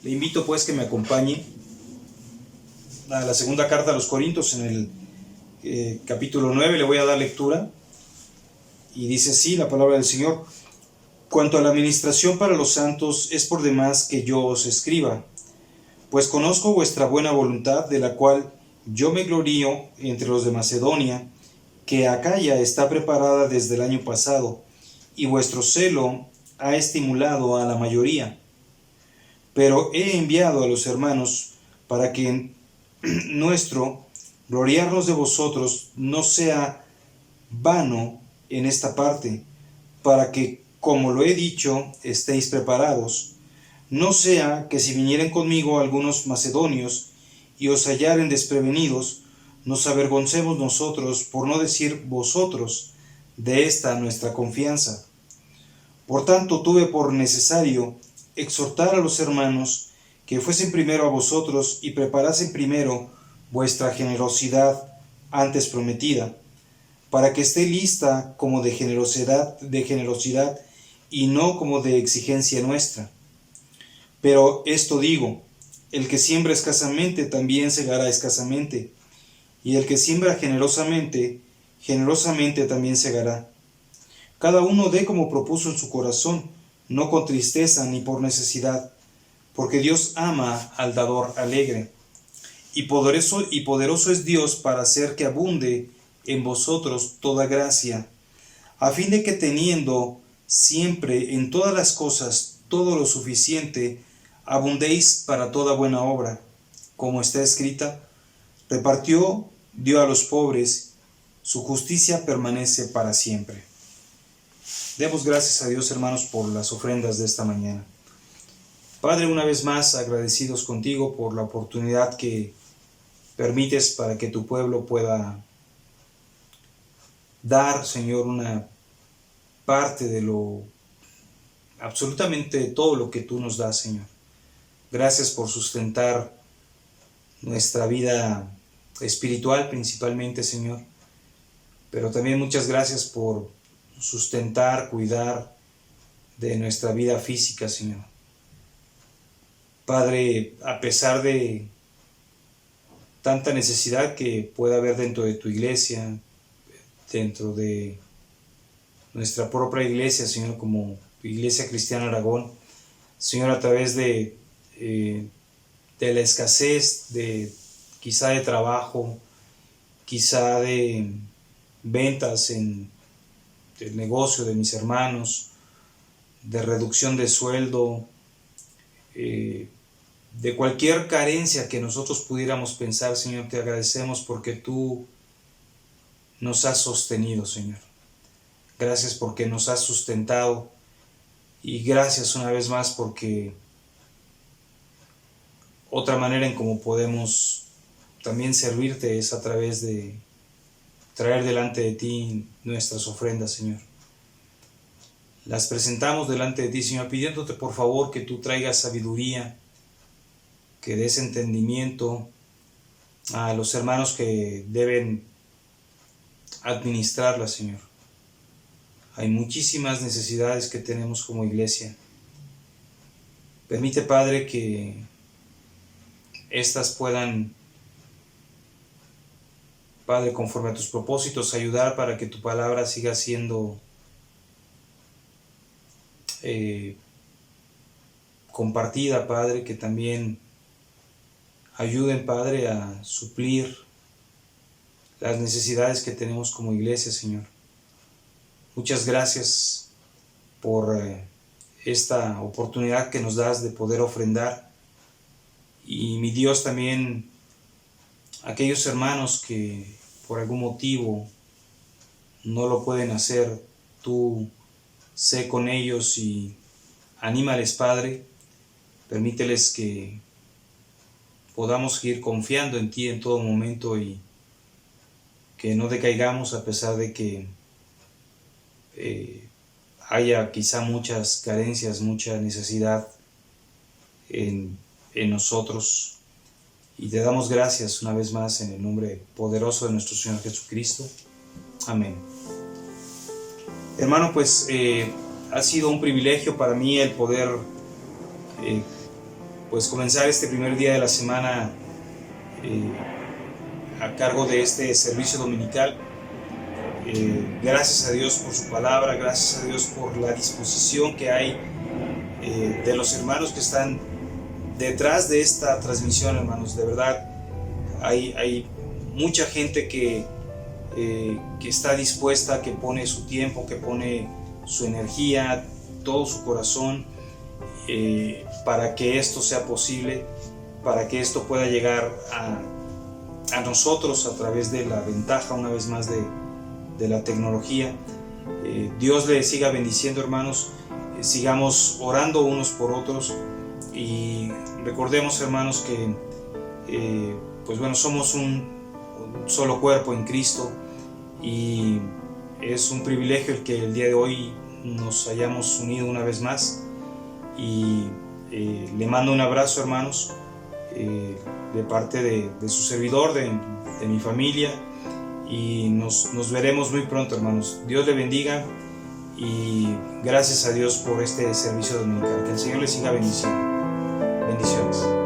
Le invito pues que me acompañe a la segunda carta a los Corintios en el capítulo 9, le voy a dar lectura. Y dice así la palabra del Señor: cuanto a la administración para los santos, es por demás que yo os escriba, pues conozco vuestra buena voluntad, de la cual yo me glorío entre los de Macedonia, que Acaya está preparada desde el año pasado, y vuestro celo ha estimulado a la mayoría. Pero he enviado a los hermanos para que nuestro gloriarnos de vosotros no sea vano en esta parte, para que, como lo he dicho, estéis preparados. No sea que si vinieren conmigo algunos macedonios y os hallaren desprevenidos, nos avergoncemos nosotros, por no decir vosotros, de esta nuestra confianza. Por tanto, tuve por necesario exhortar a los hermanos que fuesen primero a vosotros y preparasen primero vuestra generosidad antes prometida, para que esté lista como de generosidad y no como de exigencia nuestra. Pero esto digo: el que siembra escasamente también segará escasamente, y el que siembra generosamente, generosamente también segará. Cada uno dé como propuso en su corazón, no con tristeza ni por necesidad, porque Dios ama al dador alegre. Y poderoso es Dios para hacer que abunde en vosotros toda gracia, a fin de que, teniendo siempre en todas las cosas todo lo suficiente, abundéis para toda buena obra, como está escrita: repartió, dio a los pobres, su justicia permanece para siempre. Demos gracias a Dios, hermanos, por las ofrendas de esta mañana. Padre, una vez más agradecidos contigo por la oportunidad que permites para que tu pueblo pueda dar, Señor, una parte de lo, absolutamente todo lo que tú nos das, Señor. Gracias por sustentar nuestra vida espiritual principalmente, Señor, pero también muchas gracias por sustentar, cuidar de nuestra vida física, Señor. Padre, a pesar de tanta necesidad que pueda haber dentro de tu iglesia, dentro de nuestra propia iglesia, Señor, como Iglesia Cristiana Aragón, Señor, a través de la escasez, quizá de trabajo, quizá de ventas en el negocio de mis hermanos, de reducción de sueldo, de cualquier carencia que nosotros pudiéramos pensar, Señor, te agradecemos porque tú nos has sostenido, Señor. Gracias porque nos has sustentado, y gracias una vez más porque otra manera en cómo podemos también servirte es a través de traer delante de ti nuestras ofrendas, Señor. Las presentamos delante de ti, Señor, pidiéndote por favor que tú traigas sabiduría, que des entendimiento a los hermanos que deben administrarlas, Señor. Hay muchísimas necesidades que tenemos como iglesia. Permite, Padre, que estas puedan, Padre, conforme a tus propósitos, ayudar para que tu palabra siga siendo compartida, Padre, que también ayuden, Padre, a suplir las necesidades que tenemos como iglesia, Señor. Muchas gracias por esta oportunidad que nos das de poder ofrendar. Y mi Dios, también aquellos hermanos que por algún motivo no lo pueden hacer, tú sé con ellos y anímales, Padre. Permíteles que podamos seguir confiando en ti en todo momento y que no decaigamos a pesar de que haya quizá muchas carencias, mucha necesidad en nosotros. Y te damos gracias una vez más en el nombre poderoso de nuestro Señor Jesucristo. Amén. Hermano, pues ha sido un privilegio para mí el poder pues comenzar este primer día de la semana a cargo de este servicio dominical. Gracias a Dios por su palabra, gracias a Dios por la disposición que hay de los hermanos que están detrás de esta transmisión, hermanos. De verdad, hay mucha gente que está dispuesta, que pone su tiempo, que pone su energía, todo su corazón, para que esto sea posible, para que esto pueda llegar a nosotros a través de la ventaja, una vez más, de la tecnología. Dios les siga bendiciendo, hermanos. Sigamos orando unos por otros y recordemos, hermanos, que pues bueno, somos un solo cuerpo en Cristo, y es un privilegio el que el día de hoy nos hayamos unido una vez más. Y le mando un abrazo, hermanos, de parte de su servidor, de mi familia, y nos veremos muy pronto, hermanos. Dios le bendiga y gracias a Dios por este servicio dominical. Que el Señor les siga bendiciendo. Bendiciones.